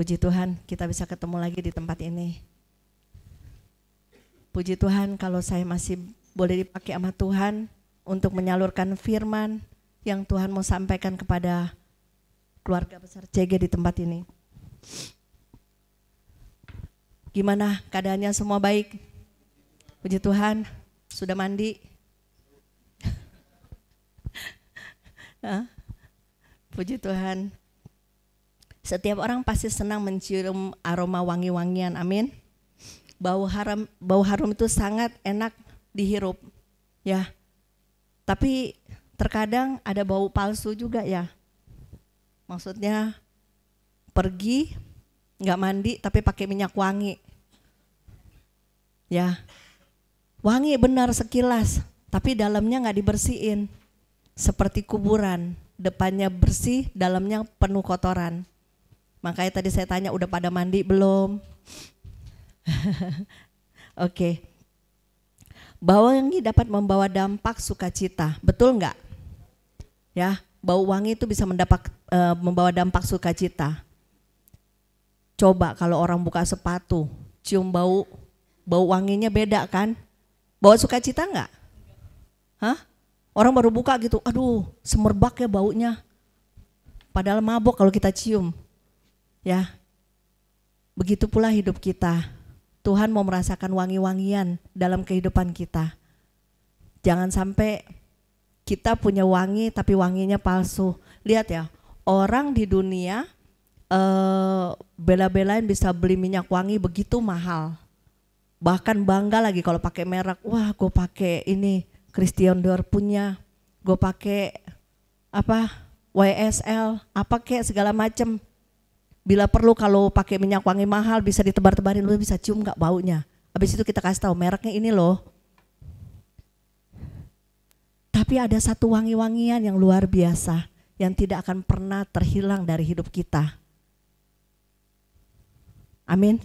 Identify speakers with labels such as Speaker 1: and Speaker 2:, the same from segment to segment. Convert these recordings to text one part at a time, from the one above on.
Speaker 1: Puji Tuhan, kita bisa ketemu lagi di tempat ini. Puji Tuhan kalau saya masih boleh dipakai sama Tuhan untuk menyalurkan firman yang Tuhan mau sampaikan kepada keluarga besar CG di tempat ini. Gimana keadaannya, semua baik? Puji Tuhan, sudah mandi? Puji Tuhan. Setiap orang pasti senang mencium aroma wangi-wangian, amin. Bau harum itu sangat enak dihirup, ya. Tapi terkadang ada bau palsu juga ya. Maksudnya pergi nggak mandi tapi pakai minyak wangi, ya. Wangi benar sekilas, tapi dalamnya nggak dibersihin. Seperti kuburan, depannya bersih, dalamnya penuh kotoran. Makanya tadi saya tanya, udah pada mandi belum? Oke. Bau wangi dapat membawa dampak sukacita, betul nggak? Ya, bau wangi itu bisa membawa dampak sukacita. Coba kalau orang buka sepatu, cium bau wanginya beda kan? Bawa sukacita nggak? Hah? Orang baru buka gitu, aduh semerbak ya baunya. Padahal mabok kalau kita cium. Ya, begitu pula hidup kita. Tuhan mau merasakan wangi-wangian dalam kehidupan kita. Jangan sampai kita punya wangi tapi wanginya palsu. Lihat ya, orang di dunia bela-belain bisa beli minyak wangi begitu mahal. Bahkan bangga lagi kalau pakai merek. Wah, gue pakai ini Christian Dior punya. Gue pakai YSL, kayak segala macem. Bila perlu kalau pakai minyak wangi mahal bisa ditebar-tebarin, lu bisa cium nggak baunya. Habis itu kita kasih tahu mereknya ini loh. Tapi ada satu wangi-wangian yang luar biasa yang tidak akan pernah terhilang dari hidup kita. Amin.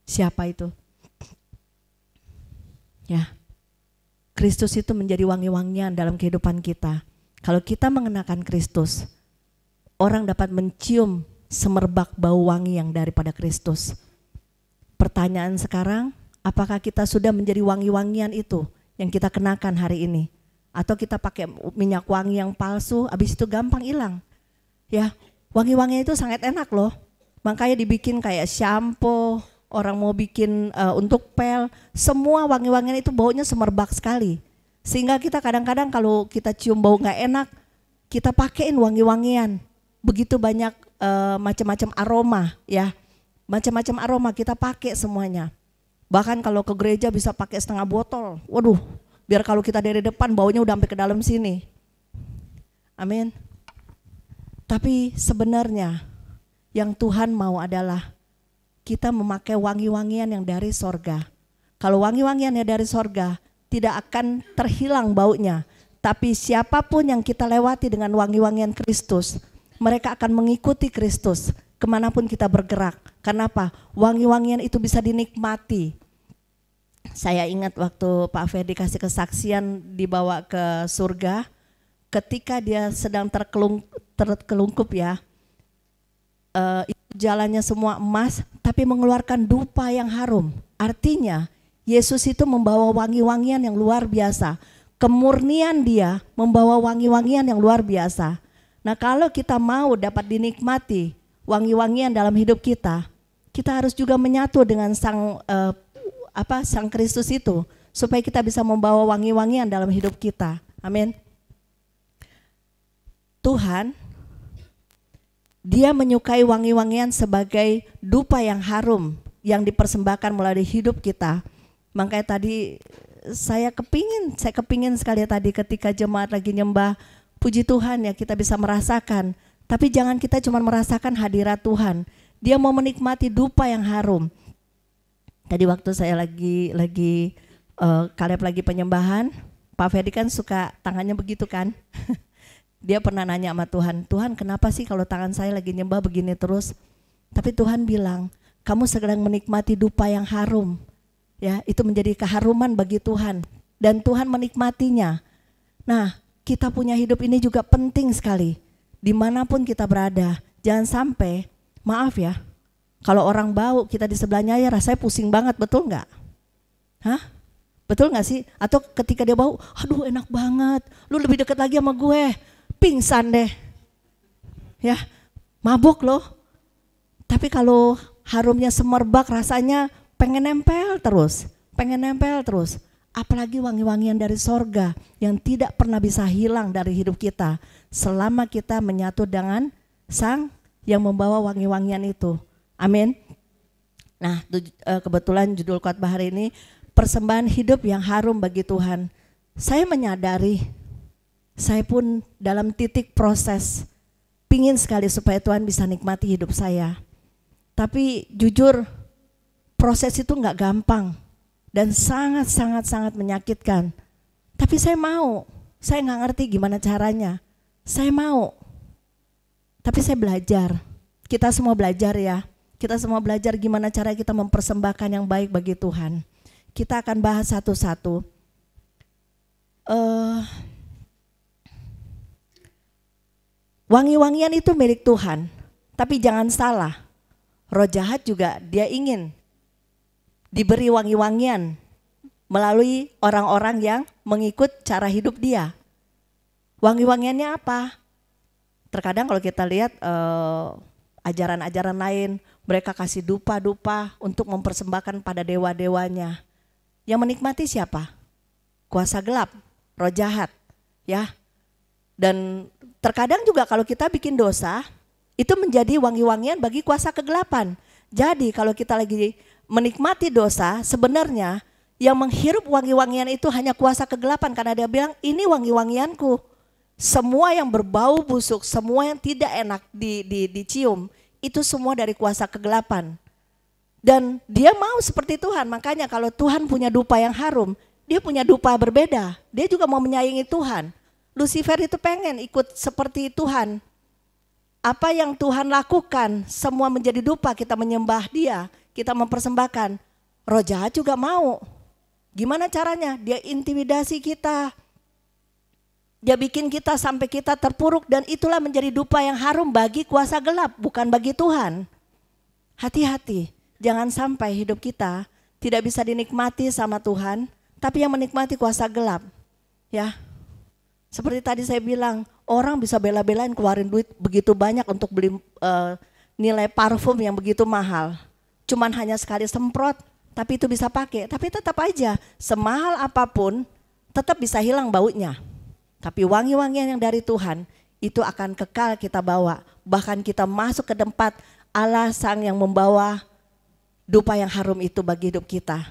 Speaker 1: Siapa itu? Ya. Kristus itu menjadi wangi-wangian dalam kehidupan kita. Kalau kita mengenakan Kristus, orang dapat mencium semerbak bau wangi yang daripada Kristus. Pertanyaan sekarang, apakah kita sudah menjadi wangi-wangian itu yang kita kenakan hari ini? Atau kita pakai minyak wangi yang palsu, habis itu gampang hilang. Ya, wangi-wangi itu sangat enak loh. Makanya dibikin kayak shampoo, orang mau bikin untuk pel, semua wangi-wangian itu baunya semerbak sekali. Sehingga kita kadang-kadang kalau kita cium bau gak enak, kita pakein wangi-wangian. Begitu banyak macam-macam aroma, ya, macam-macam aroma kita pakai semuanya. Bahkan kalau ke gereja bisa pakai setengah botol. Waduh, biar kalau kita dari depan baunya udah sampai ke dalam sini. Amin. Tapi sebenarnya yang Tuhan mau adalah kita memakai wangi-wangian yang dari sorga. Kalau wangi-wangian yang dari sorga tidak akan terhilang baunya. Tapi siapapun yang kita lewati dengan wangi-wangian Kristus, mereka akan mengikuti Kristus kemanapun kita bergerak. Kenapa? Wangi-wangian itu bisa dinikmati. Saya ingat waktu Pak Ferdi kasih kesaksian dibawa ke surga, ketika dia sedang terkelungkup ya, jalannya semua emas tapi mengeluarkan dupa yang harum. Artinya Yesus itu membawa wangi-wangian yang luar biasa. Kemurnian dia membawa wangi-wangian yang luar biasa. Nah, kalau kita mau dapat dinikmati wangi-wangian dalam hidup kita, kita harus juga menyatu dengan Sang Kristus itu supaya kita bisa membawa wangi-wangian dalam hidup kita. Amin. Tuhan, Dia menyukai wangi-wangian sebagai dupa yang harum yang dipersembahkan melalui hidup kita. Makanya tadi saya kepingin sekali tadi ketika jemaat lagi nyembah, puji Tuhan ya kita bisa merasakan. Tapi jangan kita cuma merasakan hadirat Tuhan. Dia mau menikmati dupa yang harum. Tadi waktu saya lagi Kaleb lagi penyembahan, Pak Ferdi kan suka tangannya begitu kan. Dia pernah nanya sama Tuhan, Tuhan kenapa sih kalau tangan saya lagi nyembah begini terus? Tapi Tuhan bilang, kamu sedang menikmati dupa yang harum. Ya, itu menjadi keharuman bagi Tuhan. Dan Tuhan menikmatinya. Nah, kita punya hidup ini juga penting sekali. Dimanapun kita berada, jangan sampai Maaf ya, kalau orang bau kita di sebelahnya ya rasanya pusing banget, betul nggak? Hah? Betul nggak sih? Atau ketika dia bau, aduh enak banget, lu lebih dekat lagi sama gue, pingsan deh. Ya, mabuk loh. Tapi kalau harumnya semerbak rasanya pengen nempel terus, pengen nempel terus. Apalagi wangi-wangian dari sorga yang tidak pernah bisa hilang dari hidup kita selama kita menyatu dengan Sang yang membawa wangi-wangian itu. Amin. Nah, kebetulan judul khotbah hari ini persembahan hidup yang harum bagi Tuhan. Saya menyadari, saya pun dalam titik proses, pingin sekali supaya Tuhan bisa nikmati hidup saya. Tapi jujur, proses itu nggak gampang dan sangat menyakitkan. Tapi saya mau, saya nggak ngerti gimana caranya. Saya mau. Tapi saya belajar, kita semua belajar ya. Kita semua belajar gimana cara kita mempersembahkan yang baik bagi Tuhan. Kita akan bahas satu-satu. Wangi-wangian itu milik Tuhan. Tapi jangan salah, roh jahat juga dia ingin diberi wangi-wangian melalui orang-orang yang mengikut cara hidup dia. Wangi-wangiannya apa? Terkadang kalau kita lihat ajaran-ajaran lain, mereka kasih dupa-dupa untuk mempersembahkan pada dewa-dewanya. Yang menikmati siapa? Kuasa gelap, roh jahat, ya. Dan terkadang juga kalau kita bikin dosa, itu menjadi wangi-wangian bagi kuasa kegelapan. Jadi kalau kita lagi menikmati dosa, sebenarnya yang menghirup wangi-wangian itu hanya kuasa kegelapan, karena dia bilang ini wangi-wangianku. Semua yang berbau busuk, semua yang tidak enak dicium, itu semua dari kuasa kegelapan. Dan dia mau seperti Tuhan, makanya kalau Tuhan punya dupa yang harum, dia punya dupa berbeda. Dia juga mau menyayangi Tuhan. Lucifer itu pengen ikut seperti Tuhan. Apa yang Tuhan lakukan, semua menjadi dupa, kita menyembah dia, kita mempersembahkan. Roh jahat juga mau. Gimana caranya? Dia intimidasi kita. Dia bikin kita sampai kita terpuruk, dan itulah menjadi dupa yang harum bagi kuasa gelap, bukan bagi Tuhan. Hati-hati, jangan sampai hidup kita tidak bisa dinikmati sama Tuhan, tapi yang menikmati kuasa gelap. Ya, seperti tadi saya bilang, orang bisa bela-belain keluarin duit begitu banyak untuk beli nilai parfum yang begitu mahal. Cuman hanya sekali semprot, tapi itu bisa pakai. Tapi tetap aja, semahal apapun, tetap bisa hilang baunya. Tapi wangi-wangian yang dari Tuhan itu akan kekal kita bawa. Bahkan kita masuk ke tempat Allah Sang yang membawa dupa yang harum itu bagi hidup kita.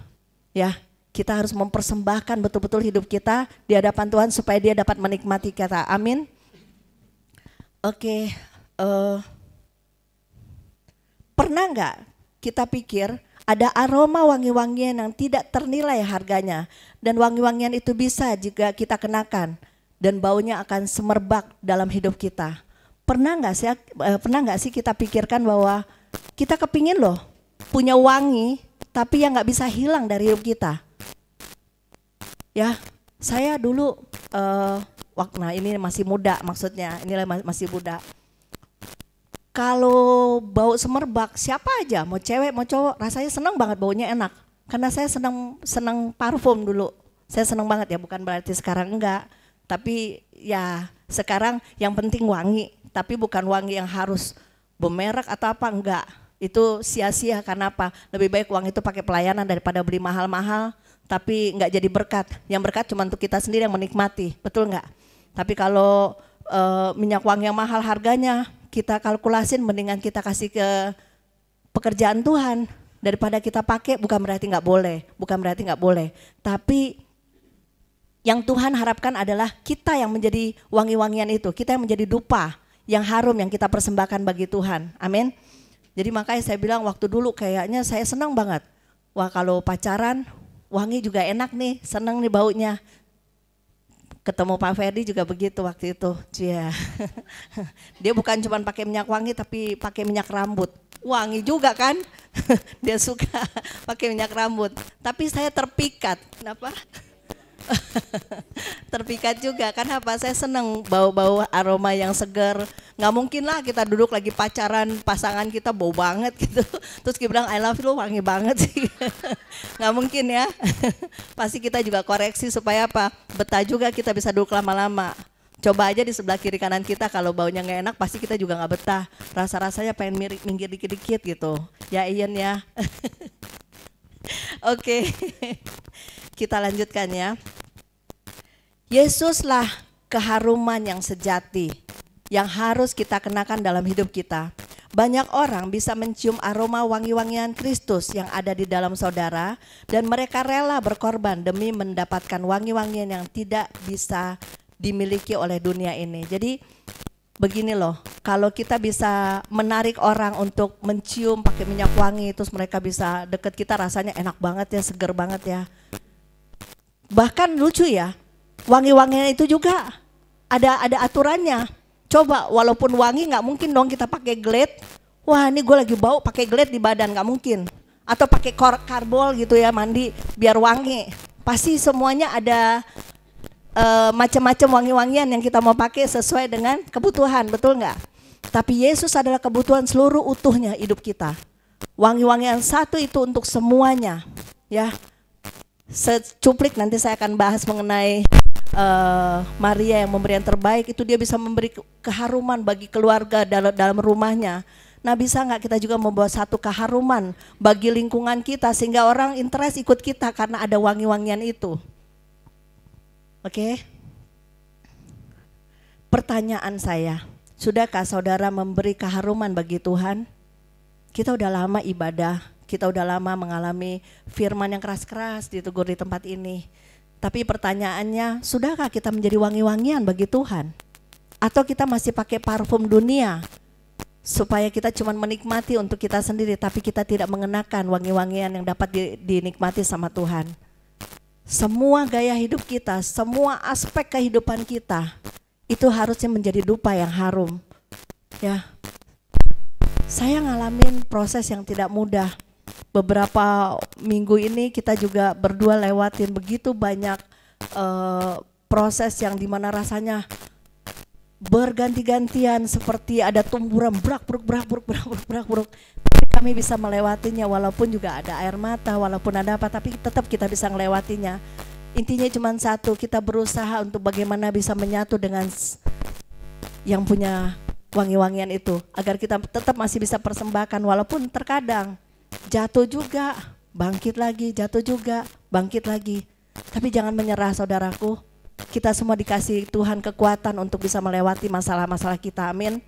Speaker 1: Ya, kita harus mempersembahkan betul-betul hidup kita di hadapan Tuhan supaya dia dapat menikmati kita. Amin. Oke, pernah nggak kita pikir ada aroma wangi-wangian yang tidak ternilai harganya, dan wangi-wangian itu bisa jika kita kenakan dan baunya akan semerbak dalam hidup kita. Pernah nggak sih kita pikirkan bahwa kita kepingin loh punya wangi, tapi yang nggak bisa hilang dari hidup kita. Ya, saya dulu nah ini masih muda, maksudnya inilah masih muda. Kalau bau semerbak, siapa aja, mau cewek mau cowok, rasanya senang banget, baunya enak. Karena saya senang parfum dulu. Saya senang banget ya, bukan berarti sekarang enggak. Tapi ya sekarang yang penting wangi, tapi bukan wangi yang harus bermerek atau apa, enggak. Itu sia-sia, karena apa? Lebih baik uang itu pakai pelayanan daripada beli mahal-mahal tapi enggak jadi berkat. Yang berkat cuma untuk kita sendiri yang menikmati, betul enggak? Tapi kalau minyak wangi yang mahal harganya, kita kalkulasin mendingan kita kasih ke pekerjaan Tuhan daripada kita pakai. Bukan berarti enggak boleh, tapi yang Tuhan harapkan adalah kita yang menjadi wangi-wangian itu, kita yang menjadi dupa yang harum yang kita persembahkan bagi Tuhan. Amin. Jadi makanya saya bilang waktu dulu kayaknya saya senang banget. Wah, kalau pacaran wangi juga enak nih, senang nih baunya. Ketemu Pak Ferdi juga begitu waktu itu. Cia. Dia bukan cuma pakai minyak wangi tapi pakai minyak rambut. Wangi juga kan? Dia suka pakai minyak rambut. Tapi saya terpikat. Kenapa? terpikat juga. Kan apa, saya seneng bau-bau aroma yang segar. Nggak mungkin lah kita duduk lagi pacaran, pasangan kita bau banget gitu. Terus kita bilang I love you, wangi banget sih. Nggak mungkin ya. Pasti kita juga koreksi supaya apa, betah juga kita bisa duduk lama-lama. Coba aja di sebelah kiri kanan kita, kalau baunya nggak enak pasti kita juga nggak betah. Rasa-rasanya pengen minggir dikit-dikit gitu. Ya Ian ya. Oke, kita lanjutkan ya. Yesuslah keharuman yang sejati yang harus kita kenakan dalam hidup kita. Banyak orang bisa mencium aroma wangi-wangian Kristus yang ada di dalam saudara, dan mereka rela berkorban demi mendapatkan wangi-wangian yang tidak bisa dimiliki oleh dunia ini. Jadi begini loh, kalau kita bisa menarik orang untuk mencium pakai minyak wangi, terus mereka bisa deket kita, rasanya enak banget ya, seger banget ya. Bahkan lucu ya, wangi-wangian itu juga ada aturannya. Coba, walaupun wangi nggak mungkin dong kita pakai glade. Wah ini gue lagi bau pakai glade di badan, nggak mungkin. Atau pakai karbol gitu ya, mandi biar wangi. Pasti semuanya ada macam-macam wangi-wangian yang kita mau pakai sesuai dengan kebutuhan, betul nggak? Tapi Yesus adalah kebutuhan seluruh utuhnya hidup kita. Wangi-wangian satu itu untuk semuanya, ya. Secuplik nanti saya akan bahas mengenai Maria yang memberi yang terbaik. Itu dia bisa memberi keharuman bagi keluarga dalam rumahnya. Nah bisa nggak kita juga membawa satu keharuman bagi lingkungan kita sehingga orang interest ikut kita karena ada wangi-wangian itu. Oke. Pertanyaan saya, sudahkah saudara memberi keharuman bagi Tuhan? Kita udah lama ibadah, kita udah lama mengalami firman yang keras-keras ditegur di tempat ini. Tapi pertanyaannya, sudahkah kita menjadi wangi-wangian bagi Tuhan? Atau kita masih pakai parfum dunia supaya kita cuma menikmati untuk kita sendiri, tapi kita tidak mengenakan wangi-wangian yang dapat dinikmati sama Tuhan. Semua gaya hidup kita, semua aspek kehidupan kita itu harusnya menjadi dupa yang harum. Ya, saya ngalamin proses yang tidak mudah. Beberapa minggu ini kita juga berdua lewatin begitu banyak proses yang dimana rasanya berganti-gantian, seperti ada tumburan brak. Kami bisa melewatinya walaupun juga ada air mata, walaupun ada apa, tapi tetap kita bisa melewatinya. Intinya cuma satu, kita berusaha untuk bagaimana bisa menyatu dengan yang punya wangi-wangian itu, agar kita tetap masih bisa persembahkan walaupun terkadang jatuh juga, bangkit lagi, jatuh juga, bangkit lagi. Tapi jangan menyerah saudaraku, kita semua dikasih Tuhan kekuatan untuk bisa melewati masalah-masalah kita, amin.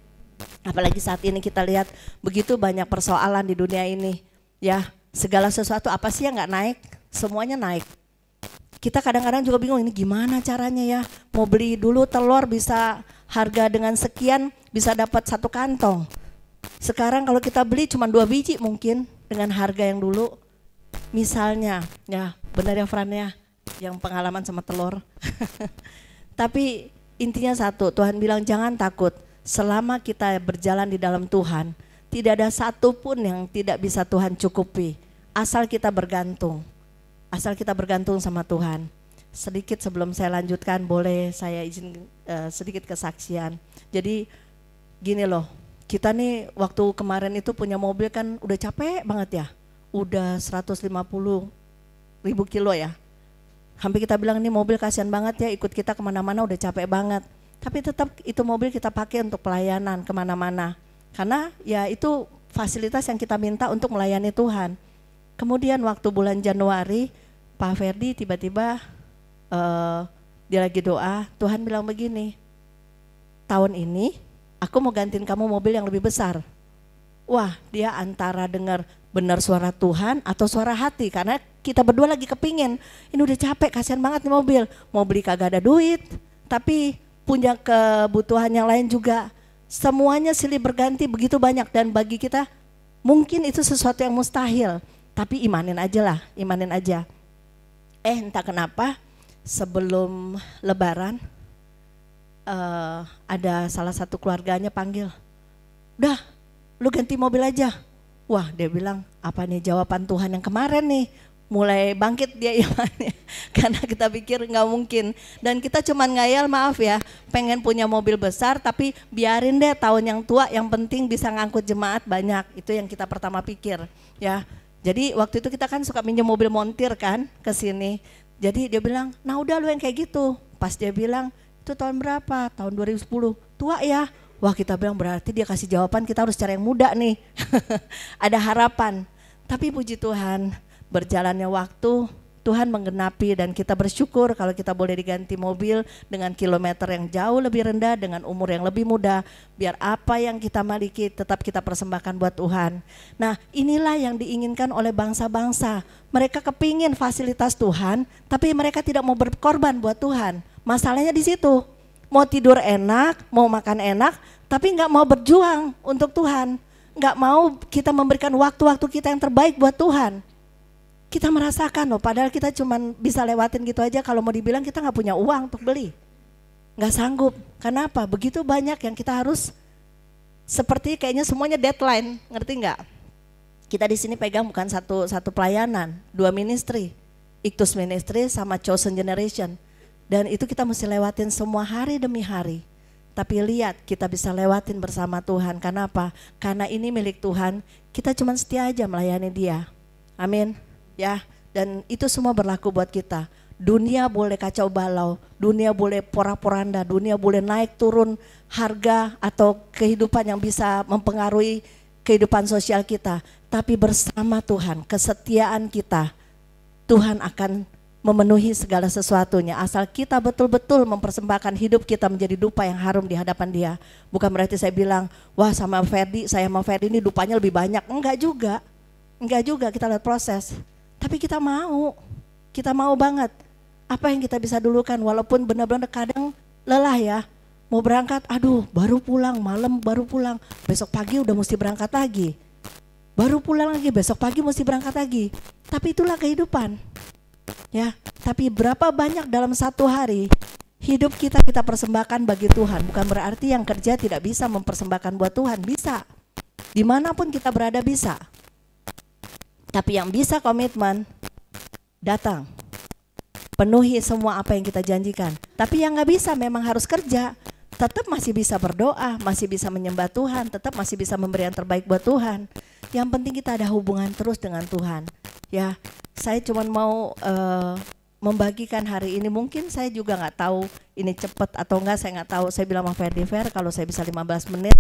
Speaker 1: Apalagi saat ini kita lihat begitu banyak persoalan di dunia ini, ya. Segala sesuatu apa sih yang nggak naik? Semuanya naik. Kita kadang-kadang juga bingung, ini gimana caranya ya? Mau beli dulu telur bisa harga dengan sekian bisa dapat 1 kantong. Sekarang kalau kita beli cuma 2 biji mungkin dengan harga yang dulu. Misalnya, ya benar ya Fran ya, yang pengalaman sama telur. Tapi intinya satu, Tuhan bilang jangan takut. Selama kita berjalan di dalam Tuhan, tidak ada satupun yang tidak bisa Tuhan cukupi. Asal kita bergantung, sama Tuhan. Sedikit sebelum saya lanjutkan, boleh saya izin sedikit kesaksian. Jadi gini loh, kita nih waktu kemarin itu punya mobil kan udah capek banget ya. Udah 150.000 kilo ya. Hampir kita bilang nih mobil kasihan banget ya, ikut kita kemana-mana udah capek banget. Tapi tetap itu mobil kita pakai untuk pelayanan kemana-mana. Karena ya itu fasilitas yang kita minta untuk melayani Tuhan. Kemudian waktu bulan Januari, Pak Ferdi tiba-tiba dia lagi doa, Tuhan bilang begini, tahun ini aku mau gantiin kamu mobil yang lebih besar. Wah, dia antara dengar benar suara Tuhan atau suara hati, karena kita berdua lagi kepingin, ini udah capek, kasihan banget nih mobil, mau beli kagak ada duit, tapi punya kebutuhan yang lain juga. Semuanya silih berganti begitu banyak, dan bagi kita mungkin itu sesuatu yang mustahil, tapi imanin aja lah, imanin aja. Entah kenapa sebelum Lebaran ada salah satu keluarganya panggil, udah lu ganti mobil aja. Wah, dia bilang apa nih jawaban Tuhan yang kemarin nih, mulai bangkit dia imannya. Karena kita pikir nggak mungkin. Dan kita cuman ngayal, maaf ya, pengen punya mobil besar tapi biarin deh tahun yang tua, yang penting bisa ngangkut jemaat banyak. Itu yang kita pertama pikir ya. Jadi waktu itu kita kan suka minjem mobil montir kan ke sini. Jadi dia bilang, nah udah lu yang kayak gitu. Pas dia bilang, itu tahun berapa? Tahun 2010. Tua ya? Wah, kita bilang berarti dia kasih jawaban kita harus cari yang muda nih. Ada harapan. Tapi puji Tuhan, berjalannya waktu, Tuhan menggenapi dan kita bersyukur kalau kita boleh diganti mobil dengan kilometer yang jauh lebih rendah, dengan umur yang lebih muda, biar apa yang kita miliki tetap kita persembahkan buat Tuhan. Nah, inilah yang diinginkan oleh bangsa-bangsa. Mereka kepingin fasilitas Tuhan, tapi mereka tidak mau berkorban buat Tuhan. Masalahnya di situ, mau tidur enak, mau makan enak, tapi nggak mau berjuang untuk Tuhan. Nggak mau kita memberikan waktu-waktu kita yang terbaik buat Tuhan. Kita merasakan loh, padahal kita cuma bisa lewatin gitu aja. Kalau mau dibilang kita nggak punya uang untuk beli, nggak sanggup. Kenapa? Begitu banyak yang kita harus, seperti kayaknya semuanya deadline, ngerti nggak? Kita di sini pegang bukan satu pelayanan, 2 ministry, Iktus Ministry sama Chosen Generation, dan itu kita mesti lewatin semua hari demi hari. Tapi lihat, kita bisa lewatin bersama Tuhan. Kenapa? Karena ini milik Tuhan. Kita cuma setia aja melayani Dia. Amin. Ya, dan itu semua berlaku buat kita. Dunia boleh kacau balau, dunia boleh porak-poranda, dunia boleh naik turun harga atau kehidupan yang bisa mempengaruhi kehidupan sosial kita. Tapi bersama Tuhan, kesetiaan kita, Tuhan akan memenuhi segala sesuatunya. Asal kita betul-betul mempersembahkan hidup kita menjadi dupa yang harum di hadapan Dia. Bukan berarti saya bilang, wah saya sama Ferdi ini dupanya lebih banyak. Enggak juga kita lihat proses. Tapi kita mau banget. Apa yang kita bisa dulukan, walaupun benar-benar kadang lelah ya. Mau berangkat, aduh baru pulang, malam baru pulang, besok pagi udah mesti berangkat lagi. Baru pulang lagi, besok pagi mesti berangkat lagi. Tapi itulah kehidupan. Ya, tapi berapa banyak dalam satu hari hidup kita persembahkan bagi Tuhan. Bukan berarti yang kerja tidak bisa mempersembahkan buat Tuhan, bisa. Dimanapun kita berada bisa. Tapi yang bisa komitmen, datang, penuhi semua apa yang kita janjikan. Tapi yang gak bisa memang harus kerja, tetap masih bisa berdoa, masih bisa menyembah Tuhan, tetap masih bisa memberi yang terbaik buat Tuhan. Yang penting kita ada hubungan terus dengan Tuhan. Ya, saya cuma mau membagikan hari ini. Mungkin saya juga gak tahu ini cepat atau enggak, saya gak tahu. Saya bilang sama Ferdi, kalau saya bisa 15 menit,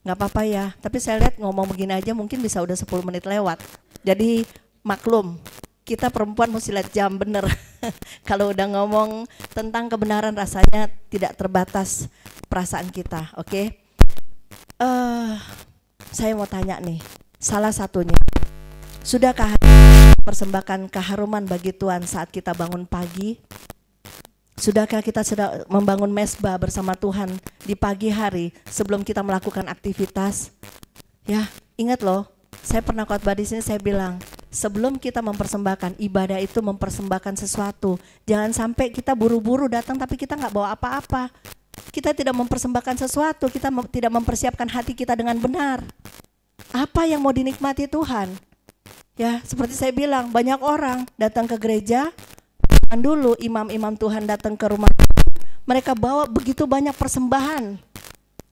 Speaker 1: gak apa-apa ya. Tapi saya lihat ngomong begini aja mungkin bisa udah 10 menit lewat. Jadi maklum, kita perempuan mesti lihat jam bener. Kalau udah ngomong tentang kebenaran rasanya tidak terbatas perasaan kita, oke? Saya mau tanya nih, salah satunya, sudahkah persembahkan keharuman bagi Tuhan saat kita bangun pagi? Sudahkah kita sudah membangun mesbah bersama Tuhan di pagi hari sebelum kita melakukan aktivitas? Ya, ingat loh. Saya pernah khotbah di sini, saya bilang sebelum kita mempersembahkan, ibadah itu mempersembahkan sesuatu. Jangan sampai kita buru-buru datang tapi kita nggak bawa apa-apa. Kita tidak mempersembahkan sesuatu, kita tidak mempersiapkan hati kita dengan benar. Apa yang mau dinikmati Tuhan? Ya, seperti saya bilang, banyak orang datang ke gereja. Dulu imam-imam Tuhan datang ke rumah, mereka bawa begitu banyak persembahan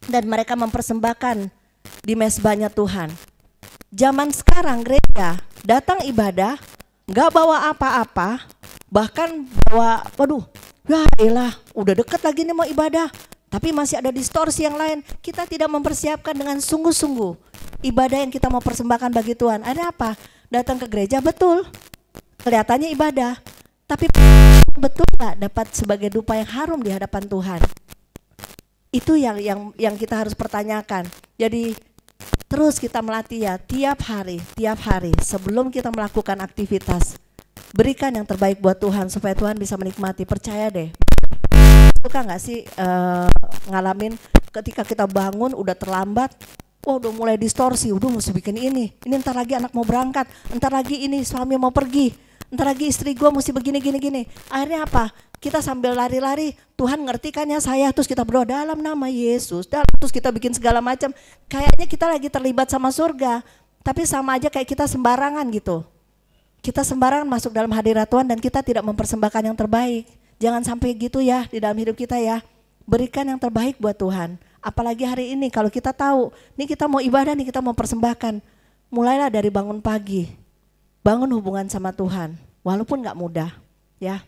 Speaker 1: dan mereka mempersembahkan di mesbahnya Tuhan. Zaman sekarang gereja datang ibadah nggak bawa apa-apa, bahkan bawa, waduh, ya elah, udah deket lagi nih mau ibadah, tapi masih ada distorsi yang lain. Kita tidak mempersiapkan dengan sungguh-sungguh ibadah yang kita mau persembahkan bagi Tuhan. Ada apa? Datang ke gereja betul, kelihatannya ibadah, tapi betul nggak dapat sebagai dupa yang harum di hadapan Tuhan? Itu yang kita harus pertanyakan. Jadi terus kita melatih ya, tiap hari sebelum kita melakukan aktivitas, berikan yang terbaik buat Tuhan supaya Tuhan bisa menikmati. Percaya deh, suka nggak sih ngalamin ketika kita bangun udah terlambat, wah udah mulai distorsi, udah mesti bikin ini ntar lagi anak mau berangkat, ntar lagi ini suami mau pergi, ntar lagi istri gue mesti begini. Akhirnya apa? Kita sambil lari-lari, Tuhan ngerti kan ya saya, terus kita berdoa dalam nama Yesus, terus kita bikin segala macam. Kayaknya kita lagi terlibat sama surga, tapi sama aja kayak kita sembarangan gitu. Kita sembarangan masuk dalam hadirat Tuhan dan kita tidak mempersembahkan yang terbaik. Jangan sampai gitu ya di dalam hidup kita ya. Berikan yang terbaik buat Tuhan. Apalagi hari ini kalau kita tahu, nih kita mau ibadah nih, kita mau persembahkan. Mulailah dari bangun pagi. Bangun hubungan sama Tuhan. Walaupun gak mudah ya.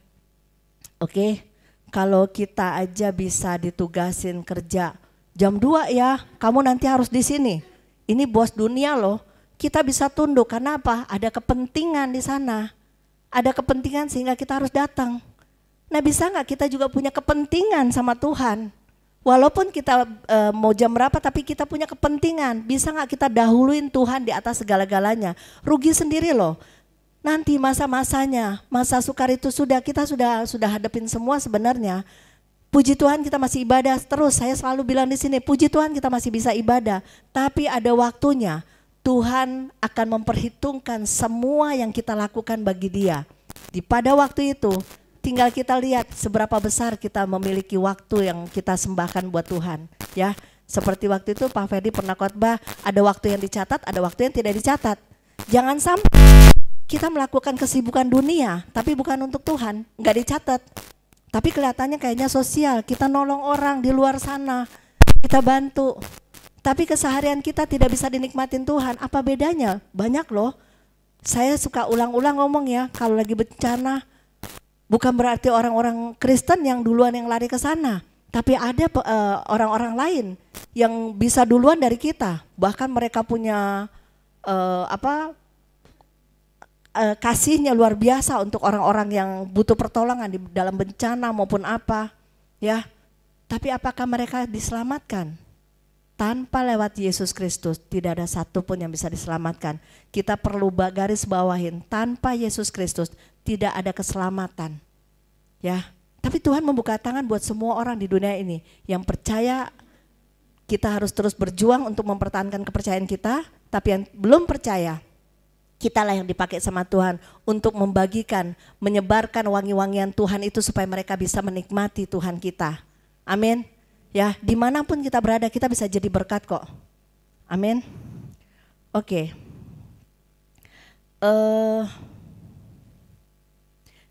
Speaker 1: Oke, kalau kita aja bisa ditugasin kerja jam 2 ya, kamu nanti harus di sini. Ini bos dunia loh. Kita bisa tunduk karena apa? Ada kepentingan di sana. Ada kepentingan sehingga kita harus datang. Nah, bisa nggak kita juga punya kepentingan sama Tuhan? Walaupun kita mau jam berapa tapi kita punya kepentingan. Bisa nggak kita dahuluin Tuhan di atas segala-galanya? Rugi sendiri loh. Nanti masa-masanya, masa sukar itu kita sudah hadapin semua sebenarnya. Puji Tuhan kita masih ibadah terus. Saya selalu bilang di sini, puji Tuhan kita masih bisa ibadah. Tapi ada waktunya. Tuhan akan memperhitungkan semua yang kita lakukan bagi Dia. Pada waktu itu tinggal kita lihat seberapa besar kita memiliki waktu yang kita sembahkan buat Tuhan. Ya, seperti waktu itu Pak Ferdi pernah khotbah, ada waktu yang dicatat, ada waktu yang tidak dicatat. Jangan sampai kita melakukan kesibukan dunia, tapi bukan untuk Tuhan, nggak dicatat. Tapi kelihatannya kayaknya sosial, kita nolong orang di luar sana, kita bantu. Tapi keseharian kita tidak bisa dinikmatin Tuhan. Apa bedanya? Banyak loh. Saya suka ulang-ulang ngomong ya, kalau lagi bencana, bukan berarti orang-orang Kristen yang duluan yang lari ke sana. Tapi ada orang-orang lain yang bisa duluan dari kita. Bahkan mereka punya kasihnya luar biasa untuk orang-orang yang butuh pertolongan di dalam bencana maupun apa. Ya. Tapi apakah mereka diselamatkan? Tanpa lewat Yesus Kristus tidak ada satupun yang bisa diselamatkan. Kita perlu garis bawahin, tanpa Yesus Kristus tidak ada keselamatan. Ya, tapi Tuhan membuka tangan buat semua orang di dunia ini yang percaya. Kita harus terus berjuang untuk mempertahankan kepercayaan kita. Tapi yang belum percaya, kitalah yang dipakai sama Tuhan untuk membagikan, menyebarkan wangi-wangian Tuhan itu supaya mereka bisa menikmati Tuhan kita. Amin. Ya, dimanapun kita berada kita bisa jadi berkat kok. Amin. Oke.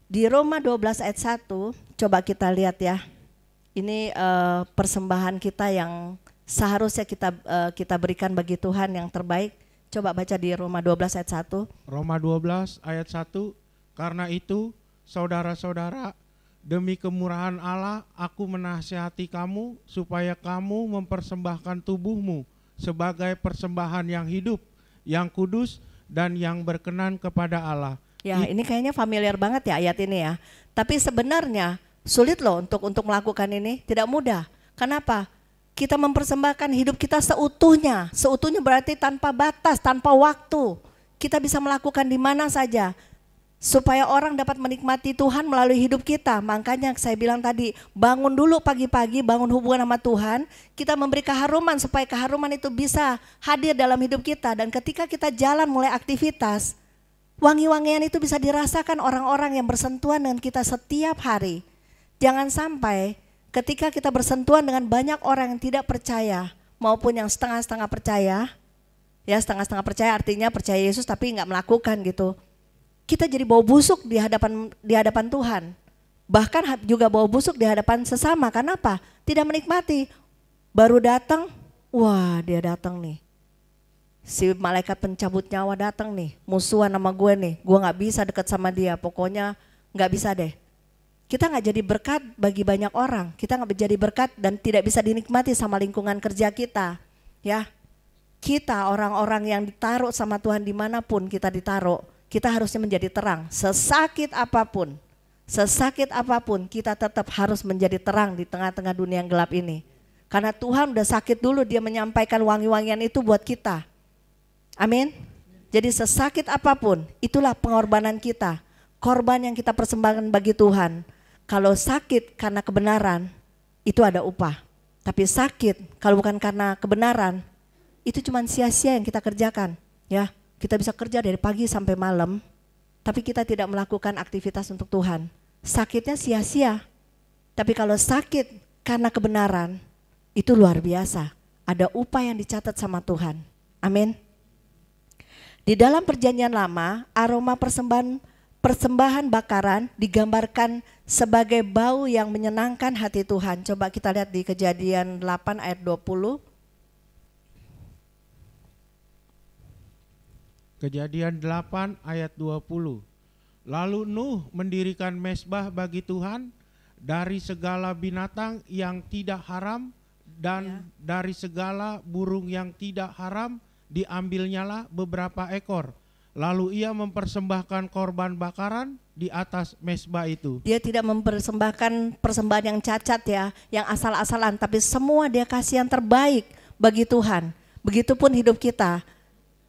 Speaker 1: Di Roma 12 ayat 1, coba kita lihat ya. Ini persembahan kita yang seharusnya kita berikan bagi Tuhan yang terbaik. Coba baca di Roma 12 ayat 1.
Speaker 2: Roma 12 ayat 1, karena itu saudara-saudara, demi kemurahan Allah, aku menasihati kamu supaya kamu mempersembahkan tubuhmu sebagai persembahan yang hidup, yang kudus, dan yang berkenan kepada Allah.
Speaker 1: Ya, ini kayaknya familiar banget ya ayat ini ya. Tapi sebenarnya sulit loh untuk melakukan ini, tidak mudah. Kenapa? Kita mempersembahkan hidup kita seutuhnya. Seutuhnya berarti tanpa batas, tanpa waktu. Kita bisa melakukan di mana saja. Supaya orang dapat menikmati Tuhan melalui hidup kita. Makanya saya bilang tadi, bangun dulu pagi-pagi, bangun hubungan sama Tuhan. Kita memberi keharuman supaya keharuman itu bisa hadir dalam hidup kita. Dan ketika kita jalan mulai aktivitas, wangi-wangian itu bisa dirasakan orang-orang yang bersentuhan dengan kita setiap hari. Jangan sampai ketika kita bersentuhan dengan banyak orang yang tidak percaya maupun yang setengah-setengah percaya. Ya, setengah-setengah percaya artinya percaya Yesus tapi nggak melakukan gitu. Kita jadi bau busuk di hadapan Tuhan. Bahkan juga bau busuk di hadapan sesama. Kenapa? Tidak menikmati. Baru datang, wah dia datang nih. Si malaikat pencabut nyawa datang nih, musuhan sama gue nih. Gue gak bisa dekat sama dia, pokoknya gak bisa deh. Kita gak jadi berkat bagi banyak orang. Kita gak jadi berkat dan tidak bisa dinikmati sama lingkungan kerja kita. Ya, kita orang-orang yang ditaruh sama Tuhan dimanapun kita ditaruh. Kita harusnya menjadi terang, sesakit apapun kita tetap harus menjadi terang di tengah-tengah dunia yang gelap ini. Karena Tuhan udah sakit dulu, dia menyampaikan wangi-wangian itu buat kita. Amin. Jadi sesakit apapun, itulah pengorbanan kita. Korban yang kita persembahkan bagi Tuhan. Kalau sakit karena kebenaran, itu ada upah. Tapi sakit kalau bukan karena kebenaran, itu cuma sia-sia yang kita kerjakan. Ya. Kita bisa kerja dari pagi sampai malam, tapi kita tidak melakukan aktivitas untuk Tuhan. Sakitnya sia-sia. Tapi kalau sakit karena kebenaran, itu luar biasa. Ada upah yang dicatat sama Tuhan. Amin. Di dalam perjanjian lama, aroma persembahan bakaran digambarkan sebagai bau yang menyenangkan hati Tuhan. Coba kita lihat di Kejadian 8 ayat 20.
Speaker 2: Kejadian 8 ayat 20. Lalu Nuh mendirikan mezbah bagi Tuhan dari segala binatang yang tidak haram dan dari segala burung yang tidak haram diambilnyalah beberapa ekor. Lalu ia mempersembahkan korban bakaran di atas mezbah itu.
Speaker 1: Dia tidak mempersembahkan persembahan yang cacat ya, yang asal-asalan, tapi semua dia kasih yang terbaik bagi Tuhan. Begitupun hidup kita.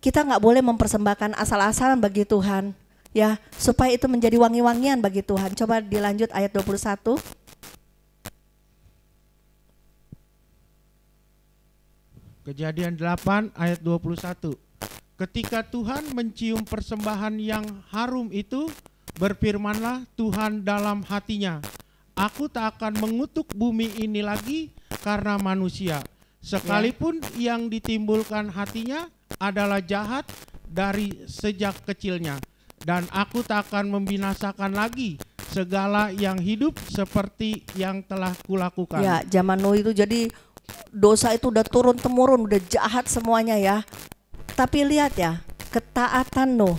Speaker 1: Kita nggak boleh mempersembahkan asal-asalan bagi Tuhan. Ya, supaya itu menjadi wangi-wangian bagi Tuhan. Coba dilanjut ayat 21.
Speaker 2: Kejadian 8 ayat 21. Ketika Tuhan mencium persembahan yang harum itu, berfirmanlah Tuhan dalam hatinya, aku tak akan mengutuk bumi ini lagi karena manusia, sekalipun yang ditimbulkan hatinya adalah jahat dari sejak kecilnya. Dan aku tak akan membinasakan lagi segala yang hidup seperti yang telah kulakukan.
Speaker 1: Ya, zaman Nuh itu jadi dosa itu udah turun-temurun, udah jahat semuanya ya. Tapi lihat ya, ketaatan Nuh,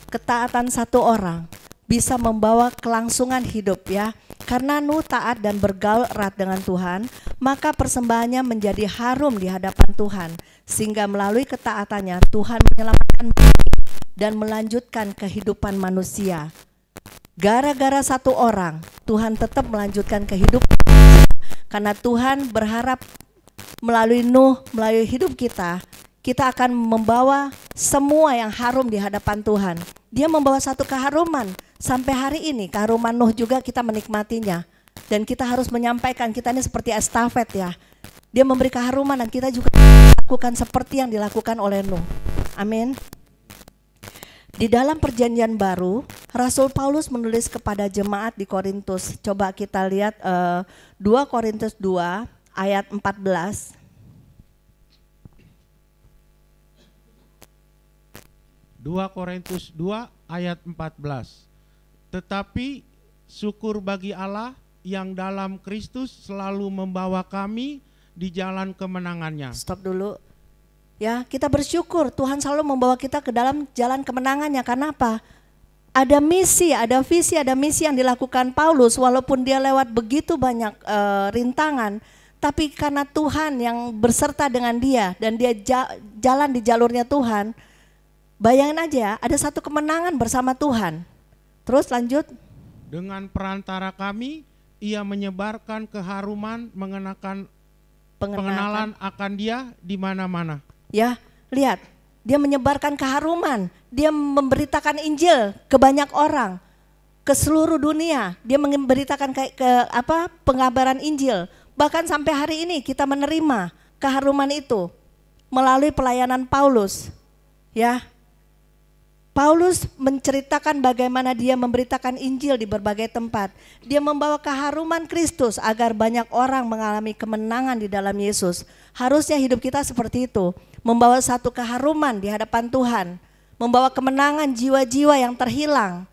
Speaker 1: ketaatan satu orang bisa membawa kelangsungan hidup ya. Karena Nuh taat dan bergaul erat dengan Tuhan, maka persembahannya menjadi harum di hadapan Tuhan. Sehingga melalui ketaatannya Tuhan menyelamatkan dan melanjutkan kehidupan manusia. Gara-gara satu orang, Tuhan tetap melanjutkan kehidupan karena Tuhan berharap melalui Nuh, melalui hidup kita akan membawa semua yang harum di hadapan Tuhan. Dia membawa satu keharuman. Sampai hari ini keharuman Nuh juga kita menikmatinya. Dan kita harus menyampaikan, kita ini seperti estafet ya. Dia memberi keharuman dan kita juga lakukan seperti yang dilakukan oleh Nuh. Amin. Di dalam perjanjian baru, Rasul Paulus menulis kepada jemaat di Korintus. Coba kita lihat 2 Korintus 2 ayat 14.
Speaker 2: 2 Korintus 2 ayat 14. Tetapi syukur bagi Allah yang dalam Kristus selalu membawa kami di jalan kemenangannya.
Speaker 1: Stop dulu. Ya, kita bersyukur Tuhan selalu membawa kita ke dalam jalan kemenangannya. Karena apa? Ada misi, ada visi, ada misi yang dilakukan Paulus walaupun dia lewat begitu banyak rintangan, tapi karena Tuhan yang berserta dengan dia dan dia jalan di jalurnya Tuhan. Bayangin aja, ada satu kemenangan bersama Tuhan. Terus lanjut.
Speaker 2: Dengan perantara kami, ia menyebarkan keharuman mengenakan pengenalan akan dia di mana-mana.
Speaker 1: Ya, lihat, dia menyebarkan keharuman, dia memberitakan Injil ke banyak orang, ke seluruh dunia. Dia memberitakan pengabaran Injil. Bahkan sampai hari ini kita menerima keharuman itu melalui pelayanan Paulus. Ya, Paulus menceritakan bagaimana dia memberitakan Injil di berbagai tempat. Dia membawa keharuman Kristus agar banyak orang mengalami kemenangan di dalam Yesus. Harusnya hidup kita seperti itu, membawa satu keharuman di hadapan Tuhan, membawa kemenangan jiwa-jiwa yang terhilang.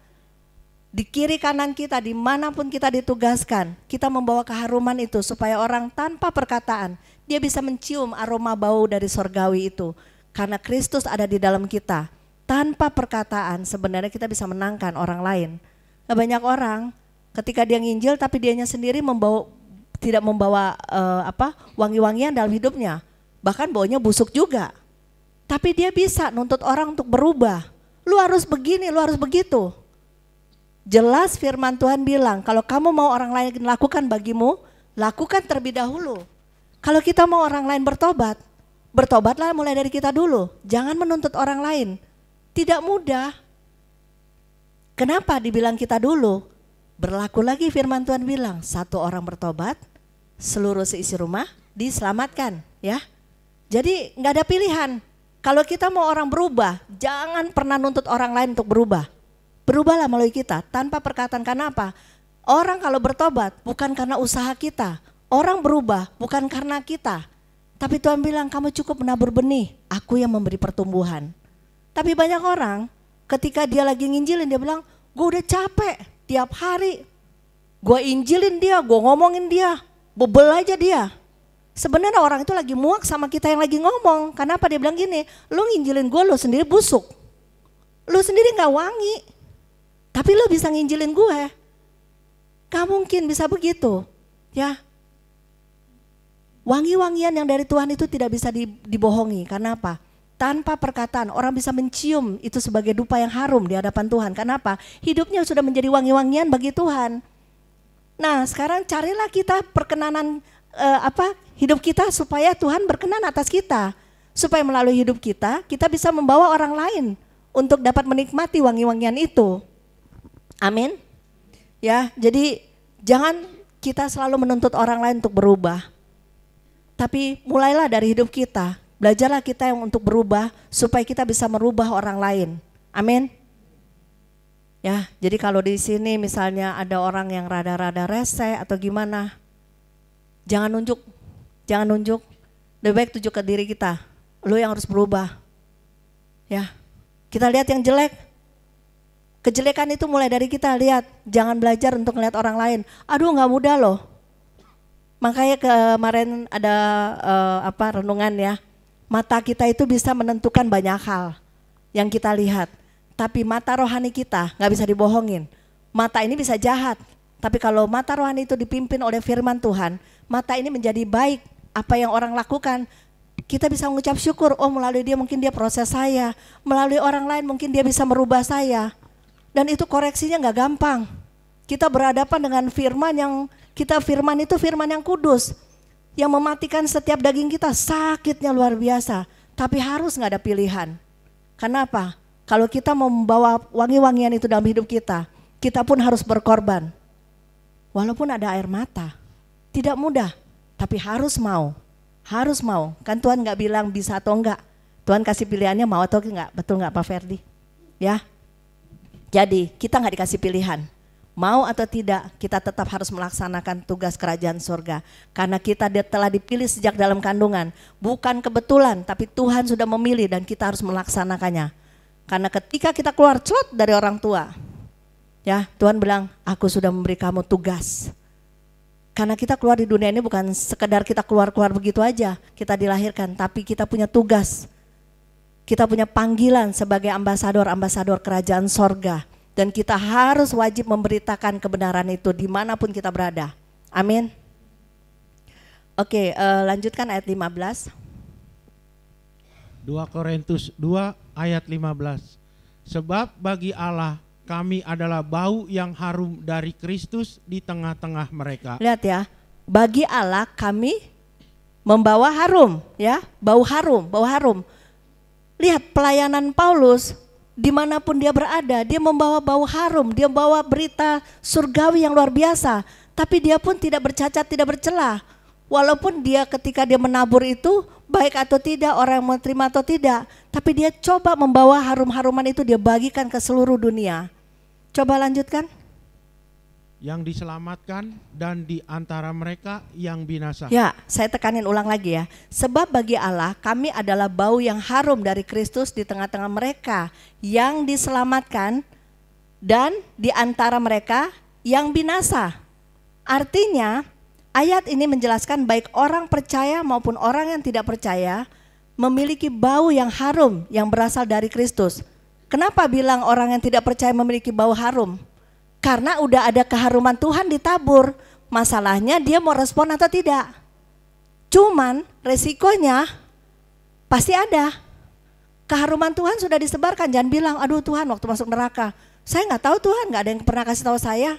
Speaker 1: Di kiri kanan kita, dimanapun kita ditugaskan, kita membawa keharuman itu supaya orang tanpa perkataan, dia bisa mencium aroma bau dari sorgawi itu. Karena Kristus ada di dalam kita. Tanpa perkataan sebenarnya kita bisa menangkan orang lain. Nah, banyak orang ketika dia nginjil tapi dianya sendiri tidak membawa wangi-wangian dalam hidupnya. Bahkan baunya busuk juga. Tapi dia bisa nuntut orang untuk berubah. Lu harus begini, lu harus begitu. Jelas firman Tuhan bilang, kalau kamu mau orang lain lakukan bagimu, lakukan terlebih dahulu. Kalau kita mau orang lain bertobat, bertobatlah mulai dari kita dulu. Jangan menuntut orang lain. Tidak mudah. Kenapa dibilang kita dulu? Berlaku lagi firman Tuhan bilang, satu orang bertobat, seluruh seisi rumah diselamatkan. Ya, jadi nggak ada pilihan. Kalau kita mau orang berubah, jangan pernah nuntut orang lain untuk berubah. Berubahlah melalui kita tanpa perkataan. Karena apa? Orang kalau bertobat bukan karena usaha kita. Orang berubah bukan karena kita. Tapi Tuhan bilang, kamu cukup menabur benih, aku yang memberi pertumbuhan. Tapi banyak orang ketika dia lagi nginjilin dia bilang, gue udah capek tiap hari. Gue injilin dia, gue ngomongin dia, bebel aja dia. Sebenarnya orang itu lagi muak sama kita yang lagi ngomong. Kenapa? Dia bilang gini, lu nginjilin gue, lu sendiri busuk. Lu sendiri gak wangi. Tapi lu bisa nginjilin gue. Gak mungkin bisa begitu. Ya. Wangi-wangian yang dari Tuhan itu tidak bisa dibohongi. Karena apa? Tanpa perkataan orang bisa mencium itu sebagai dupa yang harum di hadapan Tuhan. Kenapa? Hidupnya sudah menjadi wangi-wangian bagi Tuhan. Nah sekarang carilah kita perkenanan hidup kita supaya Tuhan berkenan atas kita. Supaya melalui hidup kita bisa membawa orang lain untuk dapat menikmati wangi-wangian itu. Amin. Ya, jadi jangan kita selalu menuntut orang lain untuk berubah. Tapi mulailah dari hidup kita. Belajarlah kita yang untuk berubah supaya kita bisa merubah orang lain. Amin. Ya, jadi kalau di sini misalnya ada orang yang rada-rada rese atau gimana, jangan nunjuk. Lebih baik tunjuk ke diri kita. Lu yang harus berubah. Ya, kita lihat yang jelek. Kejelekan itu mulai dari kita lihat. Jangan belajar untuk melihat orang lain. Aduh, nggak mudah loh. Makanya kemarin ada renungan ya. Mata kita itu bisa menentukan banyak hal yang kita lihat. Tapi mata rohani kita nggak bisa dibohongin. Mata ini bisa jahat. Tapi kalau mata rohani itu dipimpin oleh firman Tuhan, mata ini menjadi baik. Apa yang orang lakukan, kita bisa mengucap syukur. Oh, melalui dia mungkin dia proses saya. Melalui orang lain mungkin dia bisa merubah saya. Dan itu koreksinya nggak gampang. Kita berhadapan dengan firman itu firman yang kudus. Yang mematikan setiap daging kita, sakitnya luar biasa. Tapi harus nggak ada pilihan. Kenapa? Kalau kita mau membawa wangi-wangian itu dalam hidup kita pun harus berkorban. Walaupun ada air mata, tidak mudah, tapi harus mau. Kan Tuhan nggak bilang bisa atau enggak. Tuhan kasih pilihannya mau atau enggak, betul nggak Pak Ferdi? Ya. Jadi kita nggak dikasih pilihan. Mau atau tidak, kita tetap harus melaksanakan tugas kerajaan surga. Karena kita telah dipilih sejak dalam kandungan. Bukan kebetulan, tapi Tuhan sudah memilih dan kita harus melaksanakannya. Karena ketika kita keluar celot dari orang tua, ya Tuhan bilang, aku sudah memberi kamu tugas. Karena kita keluar di dunia ini bukan sekedar kita keluar-keluar begitu aja, kita dilahirkan, tapi kita punya tugas. Kita punya panggilan sebagai ambasador kerajaan sorga. Dan kita harus wajib memberitakan kebenaran itu dimanapun kita berada. Amin. Oke, lanjutkan ayat 15.
Speaker 2: 2 Korintus 2 ayat 15. Sebab bagi Allah kami adalah bau yang harum dari Kristus di tengah-tengah mereka.
Speaker 1: Lihat ya, bagi Allah kami membawa harum, ya, bau harum. Lihat pelayanan Paulus. Dimanapun dia berada, dia membawa bau harum, dia membawa berita surgawi yang luar biasa. Tapi dia pun tidak bercacat, tidak bercela. Walaupun dia ketika dia menabur itu, baik atau tidak, orang yang menerima atau tidak. Tapi dia coba membawa harum-haruman itu, dia bagikan ke seluruh dunia. Coba lanjutkan.
Speaker 2: Yang diselamatkan dan di antara mereka yang binasa.
Speaker 1: Ya, saya tekanin ulang lagi ya. Sebab bagi Allah kami adalah bau yang harum dari Kristus di tengah-tengah mereka yang diselamatkan dan di antara mereka yang binasa. Artinya ayat ini menjelaskan baik orang percaya maupun orang yang tidak percaya memiliki bau yang harum yang berasal dari Kristus. Kenapa bilang orang yang tidak percaya memiliki bau harum? Karena udah ada keharuman Tuhan ditabur. Masalahnya dia mau respon atau tidak. Cuman resikonya pasti ada. Keharuman Tuhan sudah disebarkan. Jangan bilang, aduh Tuhan waktu masuk neraka. Saya nggak tahu Tuhan, nggak ada yang pernah kasih tahu saya.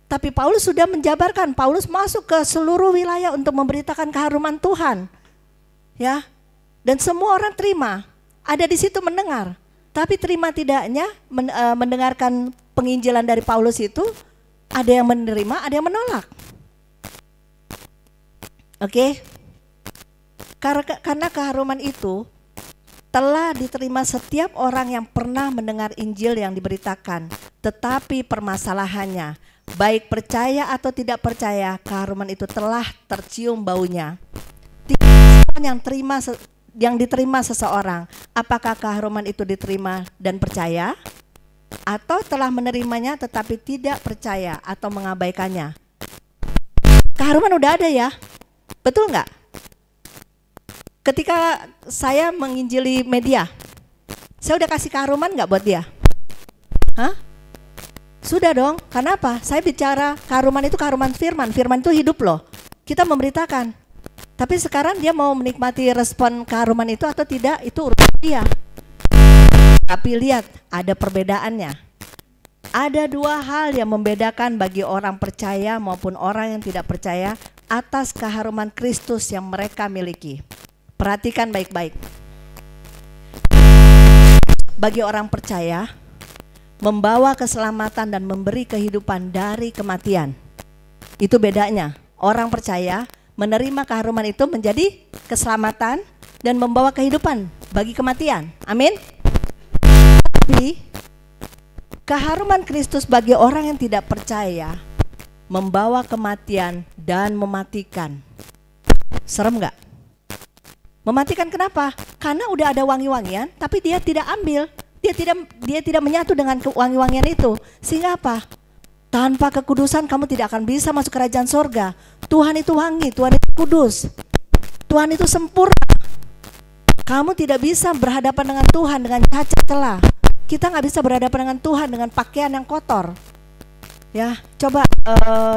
Speaker 1: Tapi Paulus sudah menjabarkan. Paulus masuk ke seluruh wilayah untuk memberitakan keharuman Tuhan. Ya, dan semua orang terima. Ada di situ mendengar. Tapi terima tidaknya mendengarkan penginjilan dari Paulus itu ada yang menerima, ada yang menolak. Oke? Karena keharuman itu telah diterima setiap orang yang pernah mendengar Injil yang diberitakan. Tetapi permasalahannya, baik percaya atau tidak percaya, keharuman itu telah tercium baunya. Tidak yang terima yang diterima seseorang, apakah keharuman itu diterima dan percaya, atau telah menerimanya tetapi tidak percaya atau mengabaikannya? Keharuman udah ada ya, betul nggak? Ketika saya menginjili media, saya udah kasih keharuman nggak buat dia? Hah? Sudah dong. Kenapa? Saya bicara keharuman itu keharuman firman. Firman itu hidup loh. Kita memberitakan. Tapi sekarang dia mau menikmati respon keharuman itu atau tidak, itu urusan dia. Tapi lihat, ada perbedaannya. Ada dua hal yang membedakan bagi orang percaya maupun orang yang tidak percaya atas keharuman Kristus yang mereka miliki. Perhatikan baik-baik. Bagi orang percaya, membawa keselamatan dan memberi kehidupan dari kematian. Itu bedanya. Orang percaya menerima keharuman itu menjadi keselamatan dan membawa kehidupan bagi kematian. Amin. Tapi keharuman Kristus bagi orang yang tidak percaya membawa kematian dan mematikan. Serem gak? Mematikan kenapa? Karena udah ada wangi-wangian tapi dia tidak ambil. Dia tidak menyatu dengan wangi-wangian itu. Sehingga apa? Tanpa kekudusan kamu tidak akan bisa masuk kerajaan sorga. Tuhan itu wangi, Tuhan itu kudus, Tuhan itu sempurna. Kamu tidak bisa berhadapan dengan Tuhan dengan cacat celah. Kita nggak bisa berhadapan dengan Tuhan dengan pakaian yang kotor. Ya, coba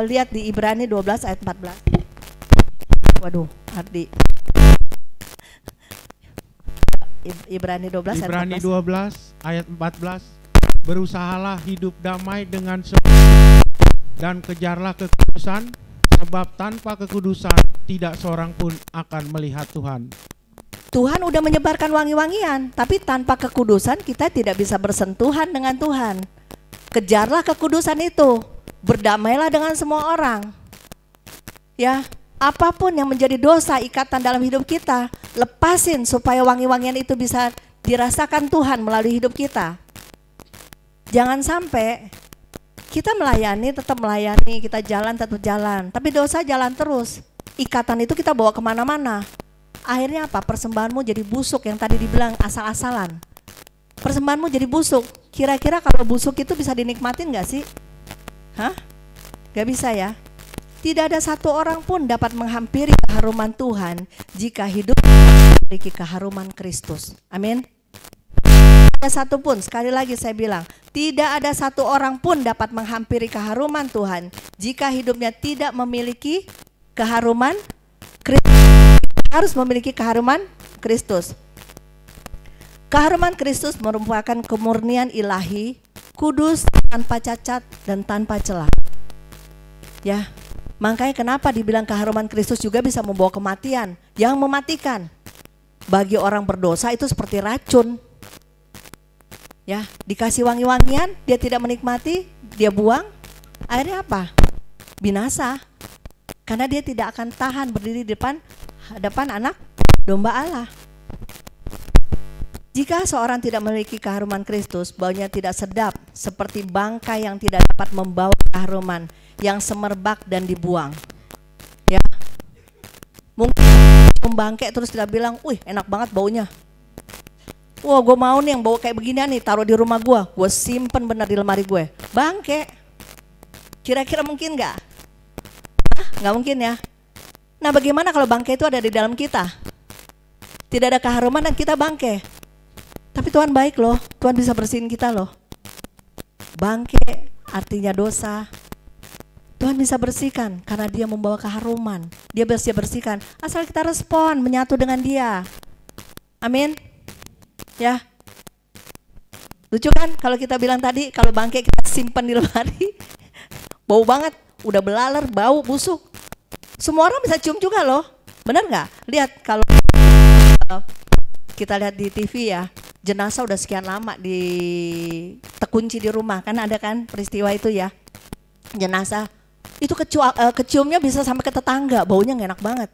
Speaker 1: lihat di Ibrani 12 ayat 14. Waduh, Ardi. Ibrani 12
Speaker 2: Ibrani
Speaker 1: ayat
Speaker 2: 12 ayat 14. Berusahalah hidup damai dengan semua dan kejarlah kekudusan, sebab tanpa kekudusan tidak seorang pun akan melihat Tuhan.
Speaker 1: Tuhan udah menyebarkan wangi-wangian, tapi tanpa kekudusan kita tidak bisa bersentuhan dengan Tuhan. Kejarlah kekudusan itu, berdamailah dengan semua orang. Ya, apapun yang menjadi dosa ikatan dalam hidup kita, lepasin supaya wangi-wangian itu bisa dirasakan Tuhan melalui hidup kita. Jangan sampai kita melayani, tetap melayani, kita jalan, tetap jalan, tapi dosa jalan terus. Ikatan itu kita bawa kemana-mana. Akhirnya apa? Persembahanmu jadi busuk, yang tadi dibilang asal-asalan. Persembahanmu jadi busuk. Kira-kira kalau busuk itu bisa dinikmatin gak sih? Hah? Gak bisa ya? Tidak ada satu orang pun dapat menghampiri keharuman Tuhan jika hidup memiliki keharuman Kristus. Amin. Ada satu pun, sekali lagi saya bilang, tidak ada satu orang pun dapat menghampiri keharuman Tuhan jika hidupnya tidak memiliki keharuman Kristus. Harus memiliki keharuman Kristus. Keharuman Kristus merupakan kemurnian ilahi, kudus, tanpa cacat dan tanpa celah. Ya, makanya kenapa dibilang keharuman Kristus juga bisa membawa kematian, yang mematikan. Bagi orang berdosa itu seperti racun. Ya, dikasih wangi-wangian, dia tidak menikmati, dia buang. Akhirnya apa? Binasa. Karena dia tidak akan tahan berdiri di hadapan anak domba Allah. Jika seorang tidak memiliki keharuman Kristus, baunya tidak sedap, seperti bangkai yang tidak dapat membawa keharuman, yang semerbak dan dibuang. Ya, mungkin membangkai terus tidak bilang, wih enak banget baunya. Wah, gue mau nih yang bawa kayak beginian nih, taruh di rumah gue simpen bener di lemari gue. Bangke, kira-kira mungkin nggak? Nggak mungkin ya. Nah, bagaimana kalau bangke itu ada di dalam kita? Tidak ada keharuman dan kita bangke. Tapi Tuhan baik loh, Tuhan bisa bersihin kita loh. Bangke artinya dosa. Tuhan bisa bersihkan karena dia membawa keharuman. Dia bisa bersihkan asal kita respon, menyatu dengan dia. Amin. Ya, lucu kan kalau kita bilang tadi kalau bangke kita simpan di lemari, bau banget, udah belalar, bau, busuk. Semua orang bisa cium juga loh, benar nggak? Lihat kalau kita lihat di TV ya, jenazah udah sekian lama terkunci di rumah, kan ada kan peristiwa itu ya, jenazah itu keciumnya bisa sampai ke tetangga, baunya nggak enak banget.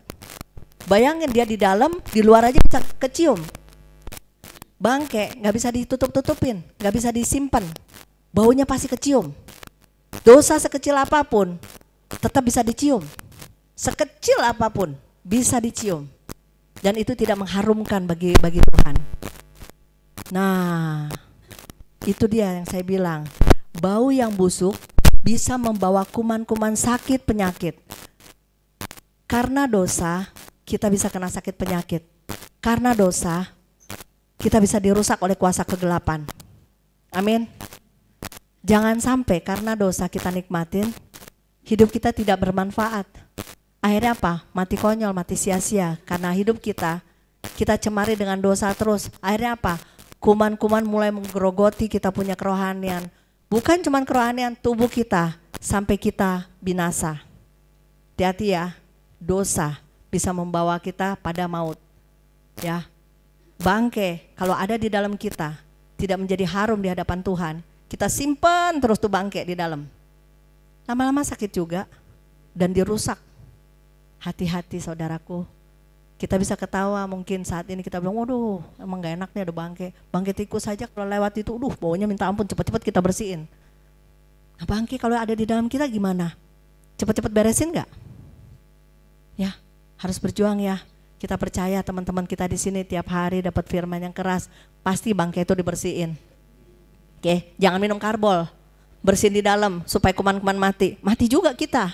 Speaker 1: Bayangin dia di dalam, di luar aja bisa kecium. Bangke nggak bisa ditutup-tutupin, nggak bisa disimpan, baunya pasti kecium. Dosa sekecil apapun tetap bisa dicium, sekecil apapun bisa dicium. Dan itu tidak mengharumkan bagi Tuhan. Nah, itu dia yang saya bilang. Bau yang busuk bisa membawa kuman-kuman sakit penyakit. Karena dosa, kita bisa kena sakit penyakit. Karena dosa, kita bisa dirusak oleh kuasa kegelapan. Amin. Jangan sampai karena dosa kita nikmatin, hidup kita tidak bermanfaat. Akhirnya apa? Mati konyol, mati sia-sia. Karena hidup kita cemari dengan dosa terus. Akhirnya apa? Kuman-kuman mulai menggerogoti kita punya kerohanian. Bukan cuma kerohanian, tubuh kita sampai kita binasa. Hati-hati ya, dosa bisa membawa kita pada maut. Ya, bangke kalau ada di dalam kita tidak menjadi harum di hadapan Tuhan, kita simpan terus tuh bangke di dalam. Lama-lama sakit juga dan dirusak. Hati-hati saudaraku. Kita bisa ketawa mungkin saat ini kita bilang, waduh emang gak enak nih ada bangke. Bangke tikus saja kalau lewat itu, baunya minta ampun, cepat-cepat kita bersihin. Nah bangke kalau ada di dalam kita gimana? Cepat-cepat beresin gak? Ya, harus berjuang ya. Kita percaya teman-teman kita di sini tiap hari dapat firman yang keras, pasti bangke itu dibersihin. Oke, jangan minum karbol, bersihin di dalam supaya kuman-kuman mati. Mati juga kita.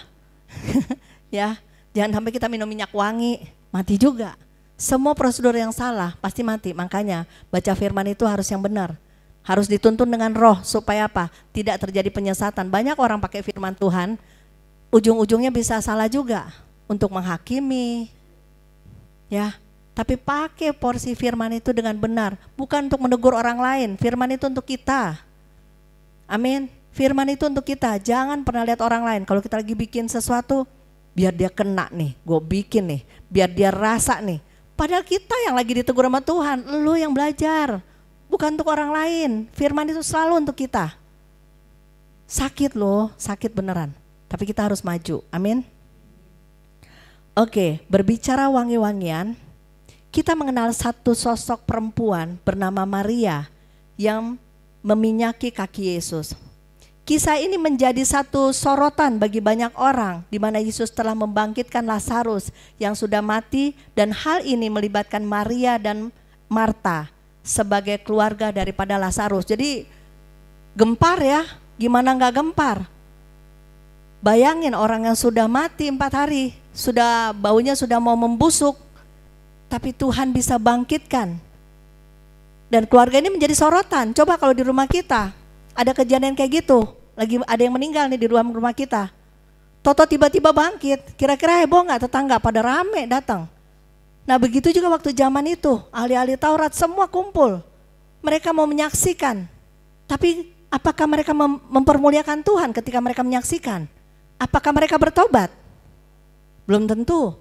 Speaker 1: Ya, jangan sampai kita minum minyak wangi, mati juga. Semua prosedur yang salah pasti mati. Makanya baca firman itu harus yang benar. Harus dituntun dengan roh supaya apa? Tidak terjadi penyesatan. Banyak orang pakai firman Tuhan, ujung-ujungnya bisa salah juga untuk menghakimi. Ya, tapi pakai porsi firman itu dengan benar, bukan untuk menegur orang lain. Firman itu untuk kita. Amin. Firman itu untuk kita. Jangan pernah lihat orang lain. Kalau kita lagi bikin sesuatu, biar dia kena nih, gue bikin nih, biar dia rasa nih. Padahal kita yang lagi ditegur sama Tuhan, lu yang belajar, bukan untuk orang lain. Firman itu selalu untuk kita. Sakit loh, sakit beneran. Tapi kita harus maju, amin. Oke, berbicara wangi-wangian, kita mengenal satu sosok perempuan bernama Maria yang meminyaki kaki Yesus. Kisah ini menjadi satu sorotan bagi banyak orang di mana Yesus telah membangkitkan Lazarus yang sudah mati, dan hal ini melibatkan Maria dan Marta sebagai keluarga daripada Lazarus. Jadi gempar ya, gimana nggak gempar? Bayangin orang yang sudah mati 4 hari, sudah baunya sudah mau membusuk, tapi Tuhan bisa bangkitkan. Dan keluarga ini menjadi sorotan. Coba kalau di rumah kita ada kejadian kayak gitu, lagi ada yang meninggal nih di rumah kita, toto tiba-tiba bangkit, kira-kira heboh nggak? Tetangga pada rame datang. Nah begitu juga waktu zaman itu, ahli-ahli Taurat semua kumpul, mereka mau menyaksikan. Tapi apakah mereka mempermuliakan Tuhan ketika mereka menyaksikan? Apakah mereka bertobat? Belum tentu.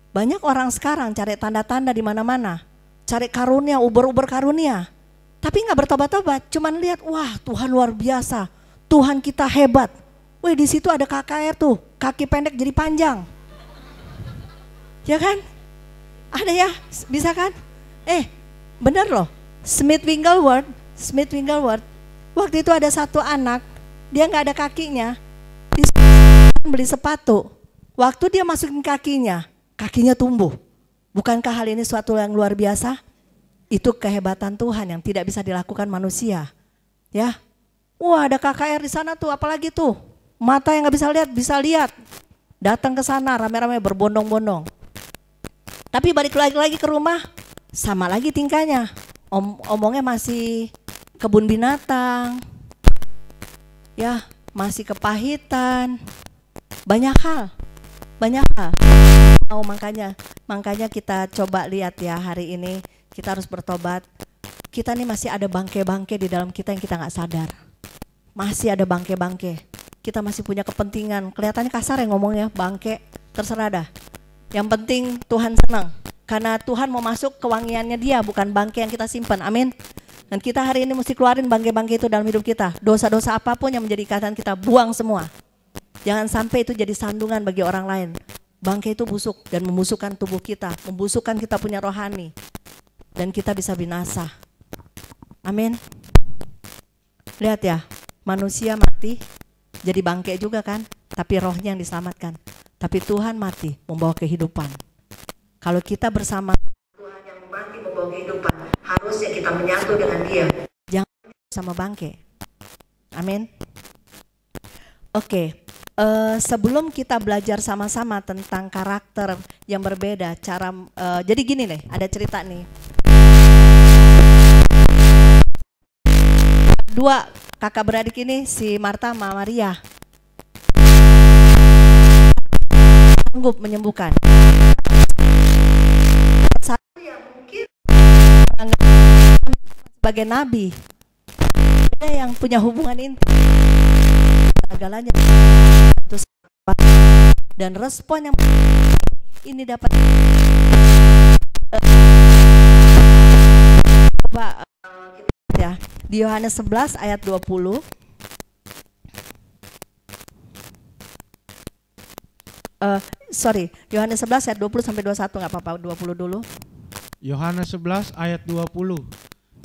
Speaker 1: Banyak orang sekarang cari tanda-tanda di mana-mana, cari karunia, uber-uber karunia, tapi nggak bertobat-tobat, cuman lihat, wah Tuhan luar biasa, Tuhan kita hebat. Wih di situ ada KKR tuh, kaki pendek jadi panjang, ya kan? Ada ya, bisa kan? Bener loh, Smith Wigglesworth, waktu itu ada satu anak, dia nggak ada kakinya, beli sepatu, waktu dia masukin kakinya tumbuh. Bukankah hal ini suatu yang luar biasa? Itu kehebatan Tuhan yang tidak bisa dilakukan manusia. Ya, wah ada KKR di sana tuh, apalagi tuh mata yang nggak bisa lihat, datang ke sana rame-rame berbondong-bondong. Tapi balik lagi ke rumah, sama lagi tingkahnya. Omongnya masih kebun binatang, ya masih kepahitan, banyak hal. Oh, makanya kita coba lihat ya hari ini kita harus bertobat. Kita nih masih ada bangke-bangke di dalam kita yang kita nggak sadar. Masih ada bangke-bangke. Kita masih punya kepentingan. Kelihatannya kasar ya ngomongnya, bangke, terserah dah. Yang penting Tuhan senang. Karena Tuhan mau masuk kewangiannya Dia, bukan bangke yang kita simpan. Amin. Dan kita hari ini mesti keluarin bangke-bangke itu dalam hidup kita. Dosa-dosa apapun yang menjadi ikatan kita, buang semua. Jangan sampai itu jadi sandungan bagi orang lain. Bangke itu busuk dan membusukkan tubuh kita, membusukkan kita punya rohani. Dan kita bisa binasa. Amin. Lihat ya, manusia mati jadi bangke juga kan, tapi rohnya yang diselamatkan. Tapi Tuhan mati membawa kehidupan. Kalau kita bersama membawa kehidupan. Harusnya kita menyatu dengan dia. Jangan sama bangke. Amin. Oke. Sebelum kita belajar sama-sama tentang karakter yang berbeda, jadi gini nih, ada cerita nih. Dua kakak beradik ini, si Marta sama Maria, sanggup menyembuhkan. Satu yang mungkin sebagai nabi, ada yang punya hubungan intim, segalanya, dan respon yang ini dapat ya di Yohanes 11 ayat 20. Yohanes 11 ayat 20 sampai 21, nggak apa-apa, 20 dulu.
Speaker 2: Yohanes 11 ayat 20.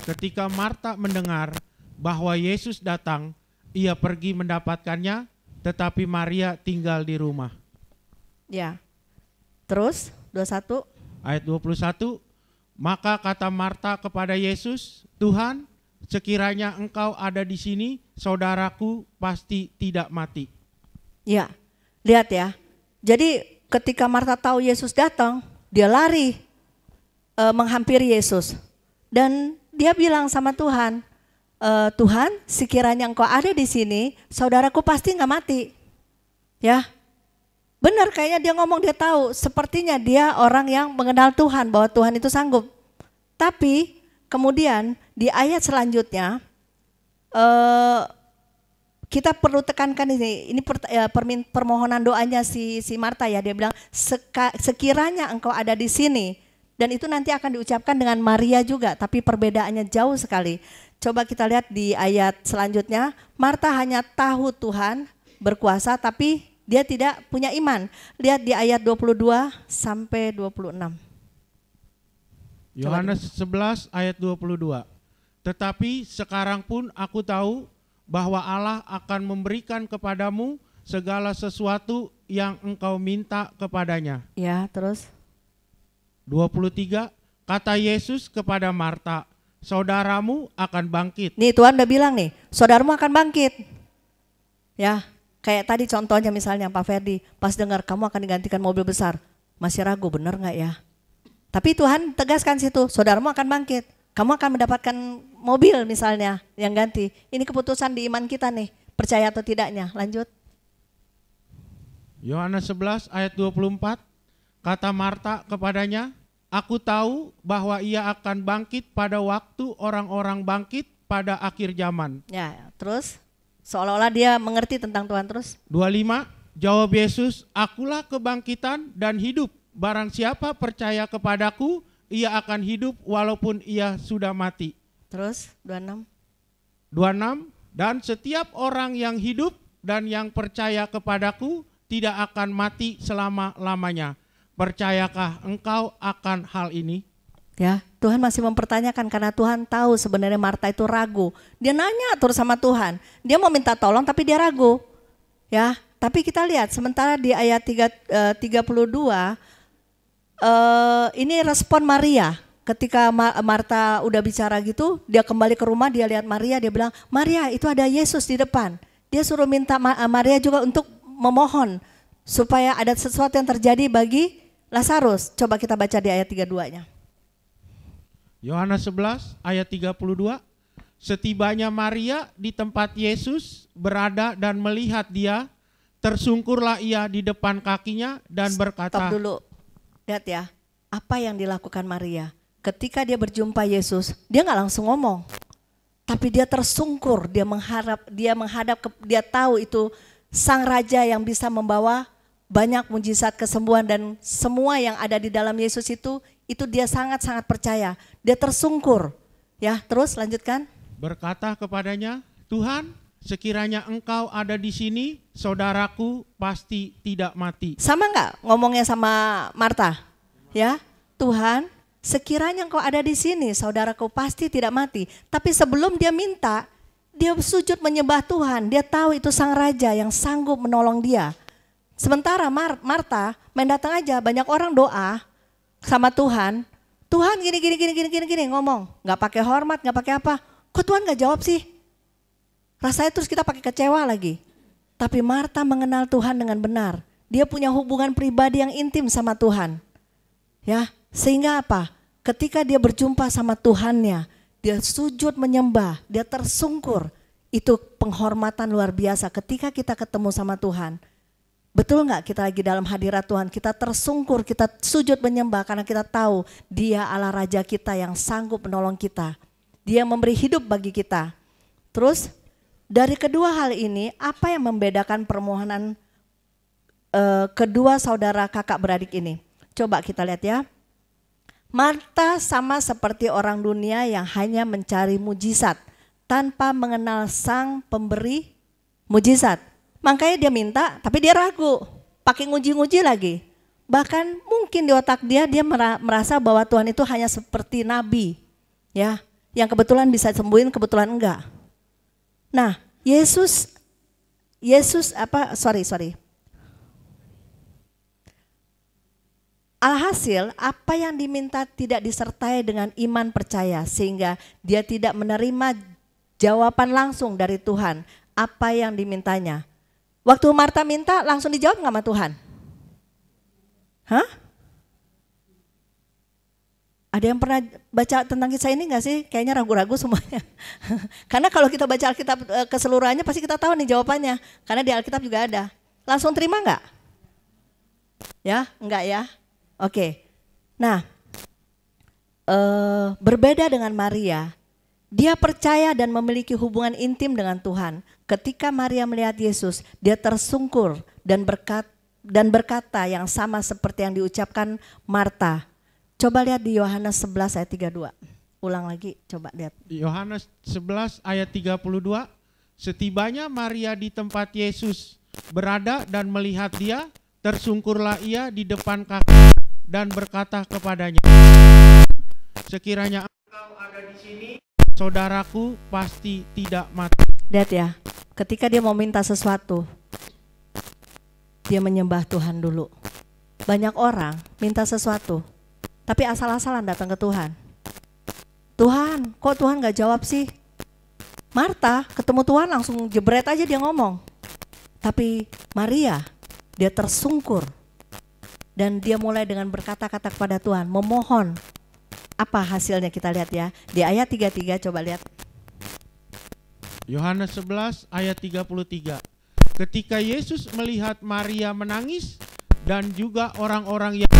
Speaker 2: Ketika Marta mendengar bahwa Yesus datang, ia pergi mendapatkannya, tetapi Maria tinggal di rumah.
Speaker 1: Ya. Terus 21
Speaker 2: ayat 21. Maka kata Marta kepada Yesus, "Tuhan, sekiranya Engkau ada di sini, saudaraku pasti tidak mati."
Speaker 1: Ya. Lihat ya. Jadi ketika Marta tahu Yesus datang, dia lari menghampiri Yesus. Dan dia bilang sama Tuhan, "Tuhan, sekiranya Engkau ada di sini, saudaraku pasti nggak mati." Ya, benar, kayaknya dia ngomong, dia tahu. Sepertinya dia orang yang mengenal Tuhan, bahwa Tuhan itu sanggup. Tapi kemudian di ayat selanjutnya kita perlu tekankan ini permohonan doanya si Marta ya. Dia bilang, sekiranya Engkau ada di sini. Dan itu nanti akan diucapkan dengan Maria juga, tapi perbedaannya jauh sekali. Coba kita lihat di ayat selanjutnya. Marta hanya tahu Tuhan berkuasa, tapi dia tidak punya iman. Lihat di ayat 22 sampai 26.
Speaker 2: Yohanes 11 ayat 22. Tetapi sekarang pun aku tahu bahwa Allah akan memberikan kepadamu segala sesuatu yang engkau minta kepadanya.
Speaker 1: Ya, terus
Speaker 2: 23. Kata Yesus kepada Marta, saudaramu akan bangkit.
Speaker 1: Nih Tuhan udah bilang nih, saudaramu akan bangkit. Ya, kayak tadi contohnya misalnya Pak Ferdi, pas dengar kamu akan digantikan mobil besar, masih ragu benar nggak ya? Tapi Tuhan tegaskan situ, saudaramu akan bangkit. Kamu akan mendapatkan mobil misalnya yang ganti. Ini keputusan di iman kita nih, percaya atau tidaknya. Lanjut.
Speaker 2: Yohanes 11 ayat 24. Kata Marta kepadanya, aku tahu bahwa ia akan bangkit pada waktu orang-orang bangkit pada akhir zaman.
Speaker 1: Ya, terus seolah-olah dia mengerti tentang Tuhan terus.
Speaker 2: 25. Jawab Yesus, akulah kebangkitan dan hidup. Barang siapa percaya kepadaku, ia akan hidup walaupun ia sudah mati.
Speaker 1: Terus 26.
Speaker 2: 26. Dan setiap orang yang hidup dan yang percaya kepadaku tidak akan mati selama-lamanya. Percayakah engkau akan hal ini?
Speaker 1: Ya, Tuhan masih mempertanyakan karena Tuhan tahu sebenarnya Marta itu ragu. Dia nanya terus sama Tuhan. Dia mau minta tolong tapi dia ragu. Ya, tapi kita lihat sementara di ayat 32 ini respon Maria. Ketika Marta udah bicara gitu, dia kembali ke rumah, dia lihat Maria, dia bilang, "Maria, itu ada Yesus di depan." Dia suruh minta Maria juga untuk memohon supaya ada sesuatu yang terjadi bagi Lazarus. Coba kita baca di ayat 32-nya.
Speaker 2: Yohanes 11 ayat 32. Setibanya Maria di tempat Yesus berada dan melihat dia, tersungkurlah ia di depan kakinya dan berkata.
Speaker 1: Stop dulu. Lihat ya, apa yang dilakukan Maria. Ketika dia berjumpa Yesus, dia nggak langsung ngomong. Tapi dia tersungkur, dia menghadap, dia tahu itu Sang Raja yang bisa membawa banyak mujizat kesembuhan dan semua yang ada di dalam Yesus itu dia sangat-sangat percaya. Dia tersungkur. Ya, terus lanjutkan.
Speaker 2: Berkata kepadanya, Tuhan, sekiranya engkau ada di sini, saudaraku pasti tidak mati.
Speaker 1: Sama nggak ngomongnya sama Marta? Ya, Tuhan, sekiranya engkau ada di sini, saudaraku pasti tidak mati. Tapi sebelum dia minta, dia sujud menyembah Tuhan. Dia tahu itu Sang Raja yang sanggup menolong dia. Sementara Marta main datang aja, banyak orang doa sama Tuhan. Tuhan gini ngomong, nggak pakai hormat, nggak pakai apa. Kok Tuhan nggak jawab sih? Rasanya terus kita pakai kecewa lagi. Tapi Marta mengenal Tuhan dengan benar. Dia punya hubungan pribadi yang intim sama Tuhan. Ya, sehingga apa? Ketika dia berjumpa sama Tuhannya, dia sujud menyembah, dia tersungkur. Itu penghormatan luar biasa ketika kita ketemu sama Tuhan. Betul nggak kita lagi dalam hadirat Tuhan, kita tersungkur, kita sujud menyembah karena kita tahu Dia Allah Raja kita yang sanggup menolong kita. Dia memberi hidup bagi kita. Terus dari kedua hal ini, apa yang membedakan permohonan kedua saudara kakak beradik ini? Coba kita lihat ya. Marta sama seperti orang dunia yang hanya mencari mujizat tanpa mengenal sang pemberi mujizat. Makanya dia minta, tapi dia ragu, pakai nguji-nguji lagi. Bahkan mungkin di otak dia merasa bahwa Tuhan itu hanya seperti nabi, ya, yang kebetulan bisa sembuhin, kebetulan enggak. Nah, Alhasil apa yang diminta tidak disertai dengan iman percaya sehingga dia tidak menerima jawaban langsung dari Tuhan apa yang dimintanya. Waktu Marta minta langsung dijawab nggak sama Tuhan? Hah? Ada yang pernah baca tentang kisah ini nggak sih? Kayaknya ragu-ragu semuanya. Karena kalau kita baca Alkitab keseluruhannya pasti kita tahu nih jawabannya. Karena di Alkitab juga ada. Langsung terima nggak? Ya, enggak ya? Oke. Nah, berbeda dengan Maria, dia percaya dan memiliki hubungan intim dengan Tuhan. Ketika Maria melihat Yesus, dia tersungkur dan berkata yang sama seperti yang diucapkan Marta. Coba lihat di Yohanes 11 ayat 32. Ulang lagi, coba lihat.
Speaker 2: Yohanes 11 ayat 32. Setibanya Maria di tempat Yesus berada dan melihat dia, tersungkurlah ia di depan kaki dan berkata kepadanya, sekiranya engkau ada di sini, saudaraku pasti tidak mati.
Speaker 1: Lihat ya, ketika dia mau minta sesuatu, dia menyembah Tuhan dulu. Banyak orang minta sesuatu, tapi asal-asalan datang ke Tuhan. Tuhan, kok Tuhan gak jawab sih? Marta ketemu Tuhan langsung jebret aja dia ngomong. Tapi Maria, dia tersungkur. Dan dia mulai dengan berkata-kata kepada Tuhan, memohon. Apa hasilnya kita lihat ya. Di ayat 33 coba lihat.
Speaker 2: Yohanes 11 ayat 33. Ketika Yesus melihat Maria menangis dan juga orang-orang yang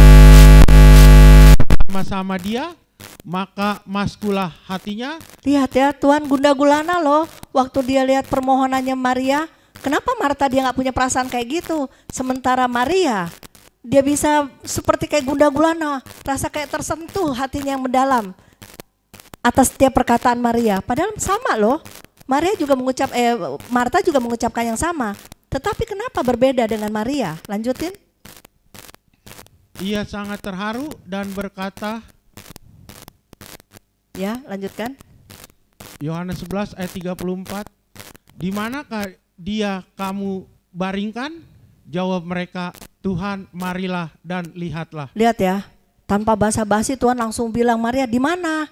Speaker 2: sama-sama dia, maka maskulah hatinya. Lihat
Speaker 1: ya, Tuhan gundah gulana loh waktu dia lihat permohonannya Maria. Kenapa Marta dia gak punya perasaan kayak gitu? Sementara Maria, dia bisa seperti kayak gundah gulana, rasa kayak tersentuh hatinya yang mendalam atas setiap perkataan Maria. Padahal sama loh. Marta juga mengucapkan yang sama. Tetapi kenapa berbeda dengan Maria? Lanjutin.
Speaker 2: Ia sangat terharu dan berkata.
Speaker 1: Ya, lanjutkan.
Speaker 2: Yohanes 11 ayat 34. Di manakah dia kamu baringkan? Jawab mereka, Tuhan, marilah dan lihatlah.
Speaker 1: Lihat ya, tanpa basa-basi Tuhan langsung bilang, Maria di mana?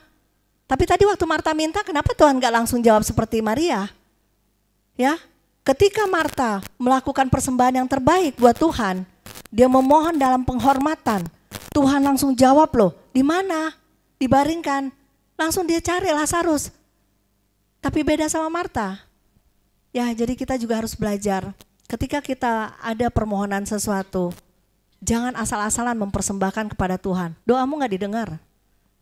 Speaker 1: Tapi tadi waktu Marta minta, kenapa Tuhan gak langsung jawab seperti Maria? Ya, ketika Marta melakukan persembahan yang terbaik buat Tuhan, dia memohon dalam penghormatan, Tuhan langsung jawab loh, di mana? Dibaringkan, langsung dia cari Lazarus. Tapi beda sama Marta. Ya, jadi kita juga harus belajar. Ketika kita ada permohonan sesuatu, jangan asal-asalan mempersembahkan kepada Tuhan. Doamu gak didengar.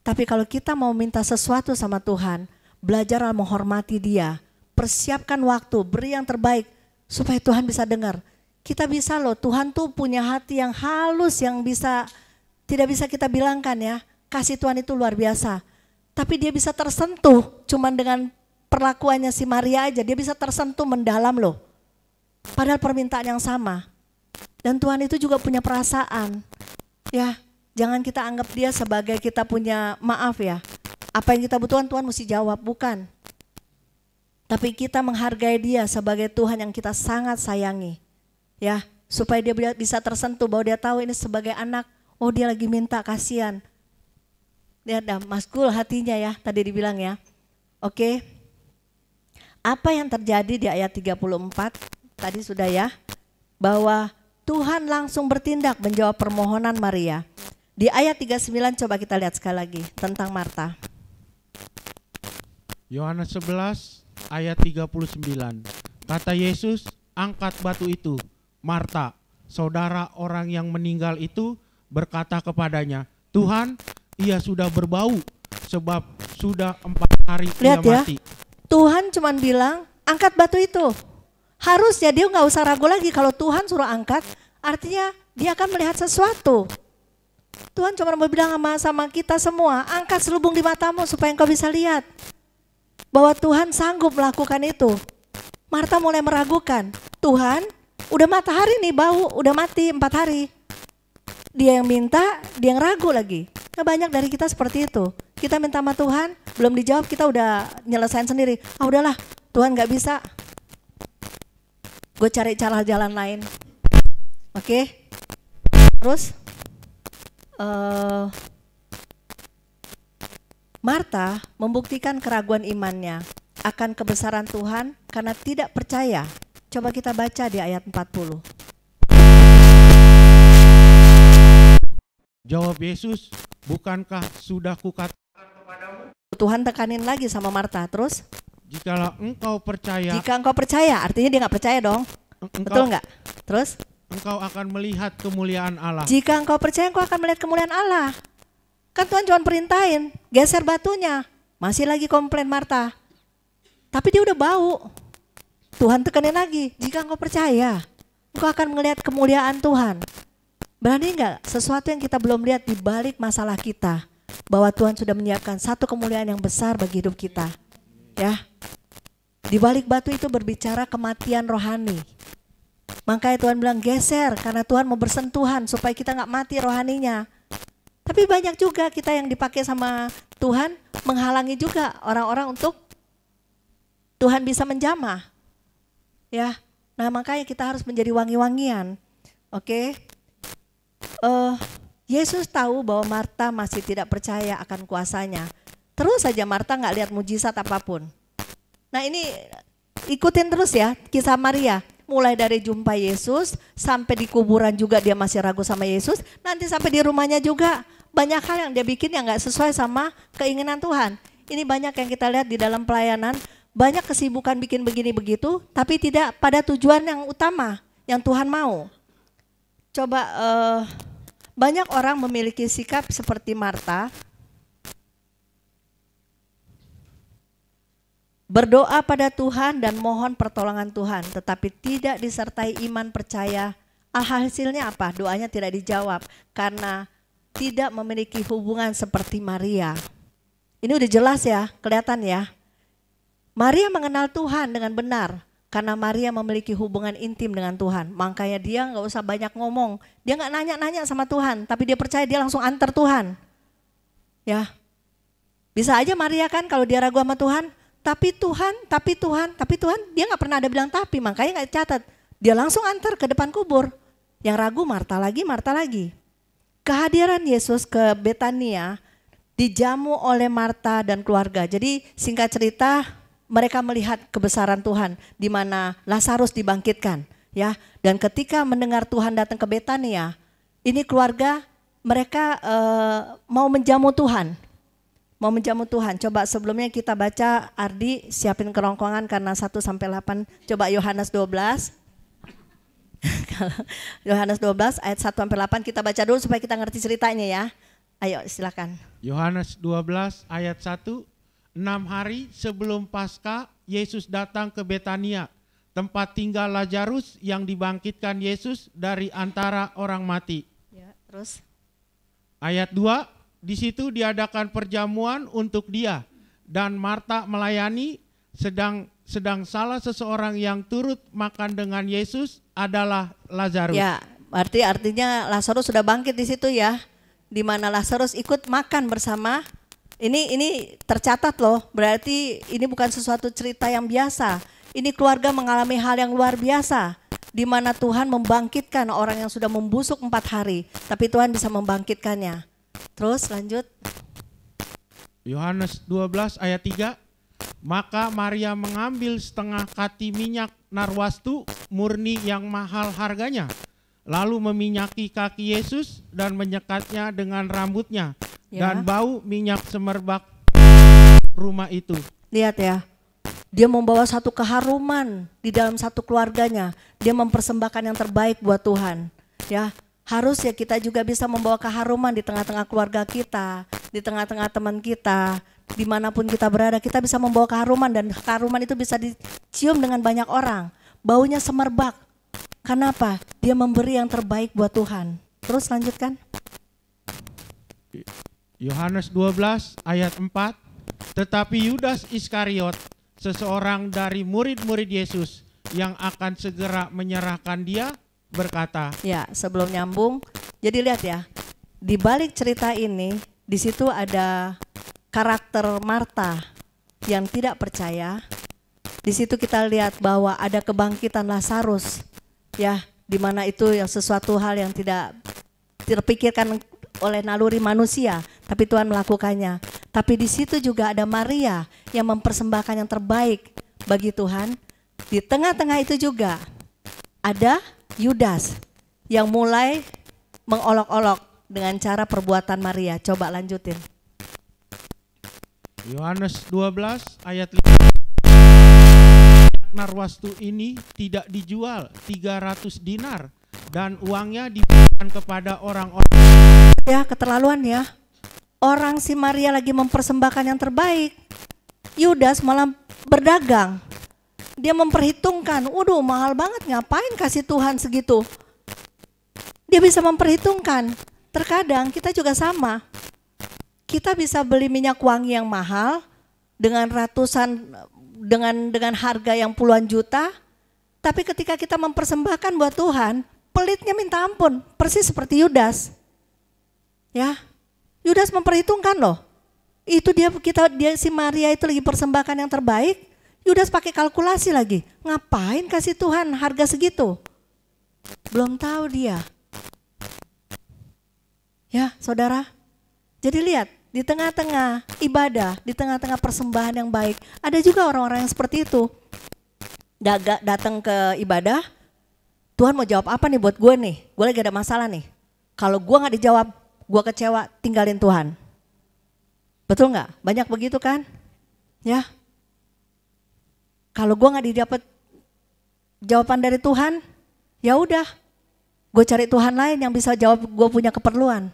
Speaker 1: Tapi kalau kita mau minta sesuatu sama Tuhan, belajarlah menghormati Dia. Persiapkan waktu, beri yang terbaik supaya Tuhan bisa dengar. Kita bisa loh, Tuhan tuh punya hati yang halus yang tidak bisa kita bilangkan ya. Kasih Tuhan itu luar biasa. Tapi dia bisa tersentuh cuman dengan perlakuannya si Maria aja, dia bisa tersentuh mendalam loh. Padahal permintaan yang sama. Dan Tuhan itu juga punya perasaan. Ya, jangan kita anggap dia sebagai kita punya maaf ya. Apa yang kita butuhkan Tuhan mesti jawab, bukan. Tapi kita menghargai dia sebagai Tuhan yang kita sangat sayangi. Ya, supaya dia bisa tersentuh bahwa dia tahu ini sebagai anak, oh dia lagi minta, kasihan. Lihat dah, maskul hatinya ya, tadi dibilang ya. Oke. Apa yang terjadi di ayat 34 tadi sudah ya, bahwa Tuhan langsung bertindak menjawab permohonan Maria. Di ayat 39 coba kita lihat sekali lagi tentang Marta.
Speaker 2: Yohanes 11 ayat 39. Kata Yesus, angkat batu itu. Marta, saudara orang yang meninggal itu, berkata kepadanya, Tuhan, ia sudah berbau sebab sudah 4 hari
Speaker 1: Lihat
Speaker 2: ia
Speaker 1: ya,
Speaker 2: mati.
Speaker 1: Tuhan cuma bilang angkat batu itu. Harusnya dia nggak usah ragu lagi, kalau Tuhan suruh angkat, artinya dia akan melihat sesuatu. Tuhan cuma mau bilang sama kita semua, angkat selubung di matamu supaya engkau bisa lihat bahwa Tuhan sanggup melakukan itu. Marta mulai meragukan, Tuhan udah matahari nih bau, udah mati 4 hari. Dia yang minta, dia yang ragu lagi. Nah, banyak dari kita seperti itu. Kita minta sama Tuhan, belum dijawab kita udah nyelesain sendiri. Ah udahlah, Tuhan gak bisa. Gue cari cara jalan lain. Oke. Terus Marta membuktikan keraguan imannya akan kebesaran Tuhan karena tidak percaya. Coba kita baca di ayat 40.
Speaker 2: Jawab Yesus, bukankah sudah kukatakan kepadamu?
Speaker 1: Tuhan tekanin lagi sama Marta. Terus?
Speaker 2: Jikalau engkau percaya.
Speaker 1: Jika engkau percaya, artinya dia gak percaya dong. Betul gak? Terus?
Speaker 2: Engkau akan melihat kemuliaan Allah.
Speaker 1: Jika engkau percaya, engkau akan melihat kemuliaan Allah. Kan Tuhan cuma perintahin, geser batunya. Masih lagi komplain Marta. Tapi dia udah bau. Tuhan tekanin lagi, jika engkau percaya, engkau akan melihat kemuliaan Tuhan. Berani enggak sesuatu yang kita belum lihat di balik masalah kita, bahwa Tuhan sudah menyiapkan satu kemuliaan yang besar bagi hidup kita. Ya. Di balik batu itu berbicara kematian rohani. Makanya Tuhan bilang geser, karena Tuhan mau bersentuhan supaya kita enggak mati rohaninya. Tapi banyak juga kita yang dipakai sama Tuhan menghalangi juga orang-orang untuk Tuhan bisa menjamah. Ya. Nah, makanya kita harus menjadi wangi-wangian. Oke. Yesus tahu bahwa Marta masih tidak percaya akan kuasanya. Terus saja Marta nggak lihat mujizat apapun. Nah, ini ikutin terus ya kisah Maria. Mulai dari jumpa Yesus sampai di kuburan juga dia masih ragu sama Yesus. Nanti sampai di rumahnya juga banyak hal yang dia bikin yang nggak sesuai sama keinginan Tuhan. Ini banyak yang kita lihat di dalam pelayanan. Banyak kesibukan bikin begini begitu, tapi tidak pada tujuan yang utama yang Tuhan mau. Coba banyak orang memiliki sikap seperti Marta. Berdoa pada Tuhan dan mohon pertolongan Tuhan, tetapi tidak disertai iman percaya. Hasilnya apa? Doanya tidak dijawab karena tidak memiliki hubungan seperti Maria. Ini udah jelas ya, kelihatan ya. Maria mengenal Tuhan dengan benar. Karena Maria memiliki hubungan intim dengan Tuhan, makanya dia nggak usah banyak ngomong, dia nggak nanya-nanya sama Tuhan, tapi dia percaya dia langsung antar Tuhan. Ya, bisa aja Maria kan kalau dia ragu sama Tuhan, tapi Tuhan, dia nggak pernah ada bilang tapi, makanya nggak catat, dia langsung antar ke depan kubur. Yang ragu Marta lagi. Kehadiran Yesus ke Betania dijamu oleh Marta dan keluarga. Jadi singkat cerita, mereka melihat kebesaran Tuhan di mana Lazarus dibangkitkan, ya. Dan ketika mendengar Tuhan datang ke Betania, ini keluarga mereka mau menjamu Tuhan. Coba sebelumnya kita baca, Ardi siapin kerongkongan karena 1-8. Coba Yohanes 12. Yohanes 12 ayat 1-8 kita baca dulu supaya kita ngerti ceritanya ya. Ayo silakan.
Speaker 2: Yohanes 12 ayat 1. 6 hari sebelum Paskah, Yesus datang ke Betania, tempat tinggal Lazarus yang dibangkitkan Yesus dari antara orang mati.
Speaker 1: Ya, terus.
Speaker 2: Ayat 2, di situ diadakan perjamuan untuk dia dan Marta melayani, sedang salah seseorang yang turut makan dengan Yesus adalah Lazarus.
Speaker 1: Ya, artinya Lazarus sudah bangkit di situ ya, di mana Lazarus ikut makan bersama. Ini tercatat loh, berarti ini bukan sesuatu cerita yang biasa. Ini keluarga mengalami hal yang luar biasa, di mana Tuhan membangkitkan orang yang sudah membusuk 4 hari, tapi Tuhan bisa membangkitkannya. Terus lanjut.
Speaker 2: Yohanes 12 ayat 3. Maka Maria mengambil setengah kati minyak narwastu murni yang mahal harganya, lalu meminyaki kaki Yesus dan menyekatnya dengan rambutnya, dan bau minyak semerbak rumah itu.
Speaker 1: Lihat ya, dia membawa satu keharuman di dalam satu keluarganya. Dia mempersembahkan yang terbaik buat Tuhan. Ya, harus ya kita juga bisa membawa keharuman di tengah-tengah keluarga kita, di tengah-tengah teman kita, dimanapun kita berada, kita bisa membawa keharuman, dan keharuman itu bisa dicium dengan banyak orang. Baunya semerbak. Kenapa? Dia memberi yang terbaik buat Tuhan. Terus lanjutkan.
Speaker 2: Yohanes 12 ayat 4. Tetapi Yudas Iskariot, seseorang dari murid-murid Yesus yang akan segera menyerahkan dia, berkata. Ya,
Speaker 1: sebelum nyambung, jadi lihat ya, di balik cerita ini, di situ ada karakter Marta yang tidak percaya. Di situ kita lihat bahwa ada kebangkitan Lazarus, ya, di mana itu yang sesuatu hal yang tidak terpikirkan oleh naluri manusia, tapi Tuhan melakukannya. Tapi di situ juga ada Maria yang mempersembahkan yang terbaik bagi Tuhan. Di tengah-tengah itu juga ada Yudas yang mulai mengolok-olok dengan cara perbuatan Maria. Coba lanjutin.
Speaker 2: Yohanes 12 ayat 5. Narwastu ini tidak dijual 300 dinar dan uangnya diberikan kepada orang-orang.
Speaker 1: Ya, keterlaluan ya. Orang si Maria lagi mempersembahkan yang terbaik, Yudas malah berdagang. Dia memperhitungkan, waduh mahal banget, ngapain kasih Tuhan segitu. Dia bisa memperhitungkan. Terkadang kita juga sama. Kita bisa beli minyak wangi yang mahal dengan ratusan, dengan harga yang puluhan juta, tapi ketika kita mempersembahkan buat Tuhan, pelitnya minta ampun, persis seperti Yudas. Ya, Yudas memperhitungkan loh. Itu dia si Maria itu lagi persembahkan yang terbaik, Yudas pakai kalkulasi lagi. Ngapain kasih Tuhan harga segitu? Belum tahu dia. Ya, Saudara. Jadi lihat, di tengah-tengah ibadah, di tengah-tengah persembahan yang baik, ada juga orang-orang yang seperti itu. Datang ke ibadah, Tuhan mau jawab apa nih buat gue nih? Gue lagi ada masalah nih. Kalau gue gak dijawab, gue kecewa, tinggalin Tuhan. Betul gak? Banyak begitu kan? Ya. Kalau gue gak didapat jawaban dari Tuhan, ya udah, gue cari Tuhan lain yang bisa jawab gue punya keperluan.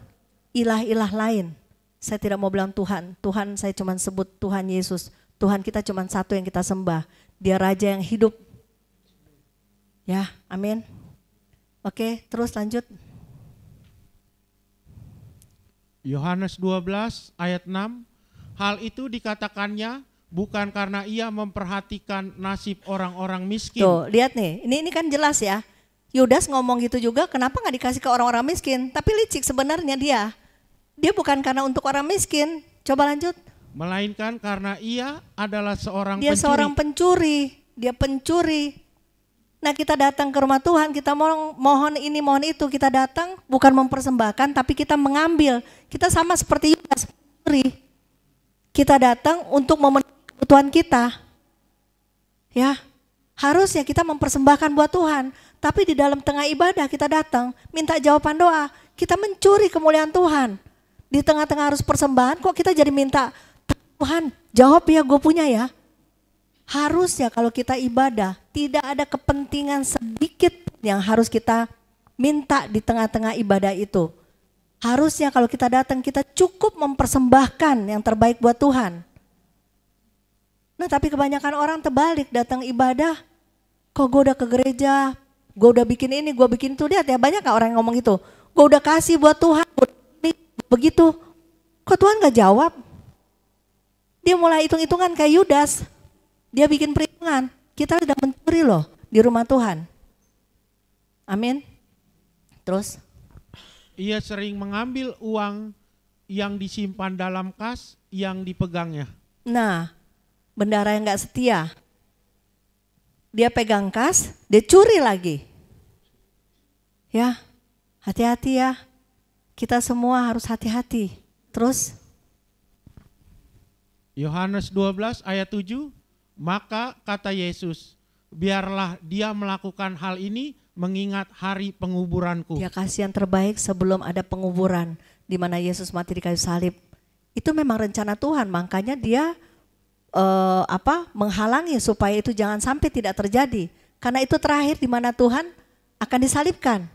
Speaker 1: Ilah-ilah lain. Saya tidak mau bilang Tuhan. Tuhan saya cuma sebut Tuhan Yesus. Tuhan kita cuma satu yang kita sembah. Dia Raja yang hidup. Ya, amin. Oke, terus lanjut.
Speaker 2: Yohanes 12 ayat 6. Hal itu dikatakannya bukan karena ia memperhatikan nasib orang-orang miskin.
Speaker 1: Tuh, lihat nih. Ini kan jelas ya. Yudas ngomong gitu juga, kenapa gak dikasih ke orang-orang miskin? Tapi licik sebenarnya dia. Dia bukan karena untuk orang miskin. Coba lanjut.
Speaker 2: Melainkan karena ia adalah seorang
Speaker 1: dia
Speaker 2: pencuri.
Speaker 1: Seorang pencuri. Dia pencuri. Nah, kita datang ke rumah Tuhan, kita mohon ini, mohon itu. Kita datang bukan mempersembahkan, tapi kita mengambil. Kita sama seperti Yudas, pencuri. Kita datang untuk memenuhi kebutuhan kita. Ya, harusnya kita mempersembahkan buat Tuhan. Tapi di dalam tengah ibadah kita datang, minta jawaban doa. Kita mencuri kemuliaan Tuhan. Di tengah-tengah harus persembahan, kok kita jadi minta, Tuhan jawab ya, gue punya ya. Harusnya kalau kita ibadah, tidak ada kepentingan sedikit yang harus kita minta di tengah-tengah ibadah itu. Harusnya kalau kita datang, kita cukup mempersembahkan yang terbaik buat Tuhan. Nah, tapi kebanyakan orang terbalik, datang ibadah, kok gue udah ke gereja, gue udah bikin ini, gue bikin itu. Lihat ya, banyak gak orang yang ngomong gitu, gue udah kasih buat Tuhan, begitu, kok Tuhan gak jawab? Dia mulai hitung-hitungan kayak Yudas. Dia bikin perhitungan, kita sudah mencuri loh di rumah Tuhan. Amin. Terus?
Speaker 2: Ia sering mengambil uang yang disimpan dalam kas yang dipegangnya.
Speaker 1: Nah, bendara yang gak setia. Dia pegang kas, dia curi lagi. Ya, hati-hati ya. Kita semua harus hati-hati. Terus?
Speaker 2: Yohanes 12 ayat 7, maka kata Yesus, biarlah dia melakukan hal ini mengingat hari penguburanku.
Speaker 1: Dia kasih yang terbaik sebelum ada penguburan, di mana Yesus mati di kayu salib. Itu memang rencana Tuhan, makanya dia menghalangi supaya itu jangan sampai tidak terjadi. Karena itu terakhir di mana Tuhan akan disalibkan.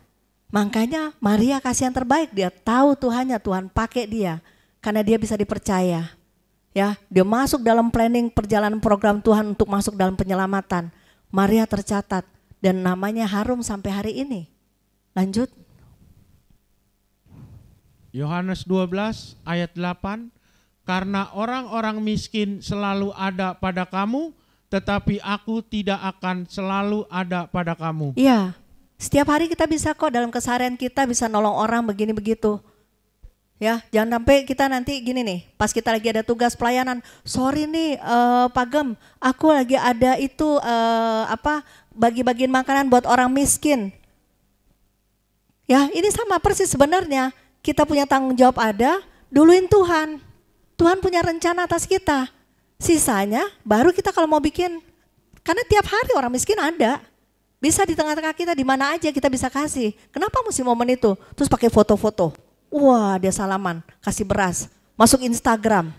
Speaker 1: Makanya Maria kasih yang terbaik, dia tahu Tuhannya, Tuhan pakai dia karena dia bisa dipercaya. Ya, dia masuk dalam planning perjalanan program Tuhan untuk masuk dalam penyelamatan. Maria tercatat dan namanya harum sampai hari ini. Lanjut.
Speaker 2: Yohanes 12 ayat 8, karena orang-orang miskin selalu ada pada kamu, tetapi aku tidak akan selalu ada pada kamu.
Speaker 1: Iya, setiap hari kita bisa kok dalam keseharian kita bisa nolong orang begini begitu. Ya, jangan sampai kita nanti gini nih, pas kita lagi ada tugas pelayanan, sorry nih Pak Gem, aku lagi ada itu bagi-bagiin makanan buat orang miskin. Ya, ini sama persis sebenarnya. Kita punya tanggung jawab ada, duluin Tuhan. Tuhan punya rencana atas kita. Sisanya baru kita kalau mau bikin. Karena tiap hari orang miskin ada. Bisa di tengah-tengah kita, di mana aja kita bisa kasih. Kenapa mesti momen itu? Terus pakai foto-foto. Wah, dia salaman, kasih beras. Masuk Instagram.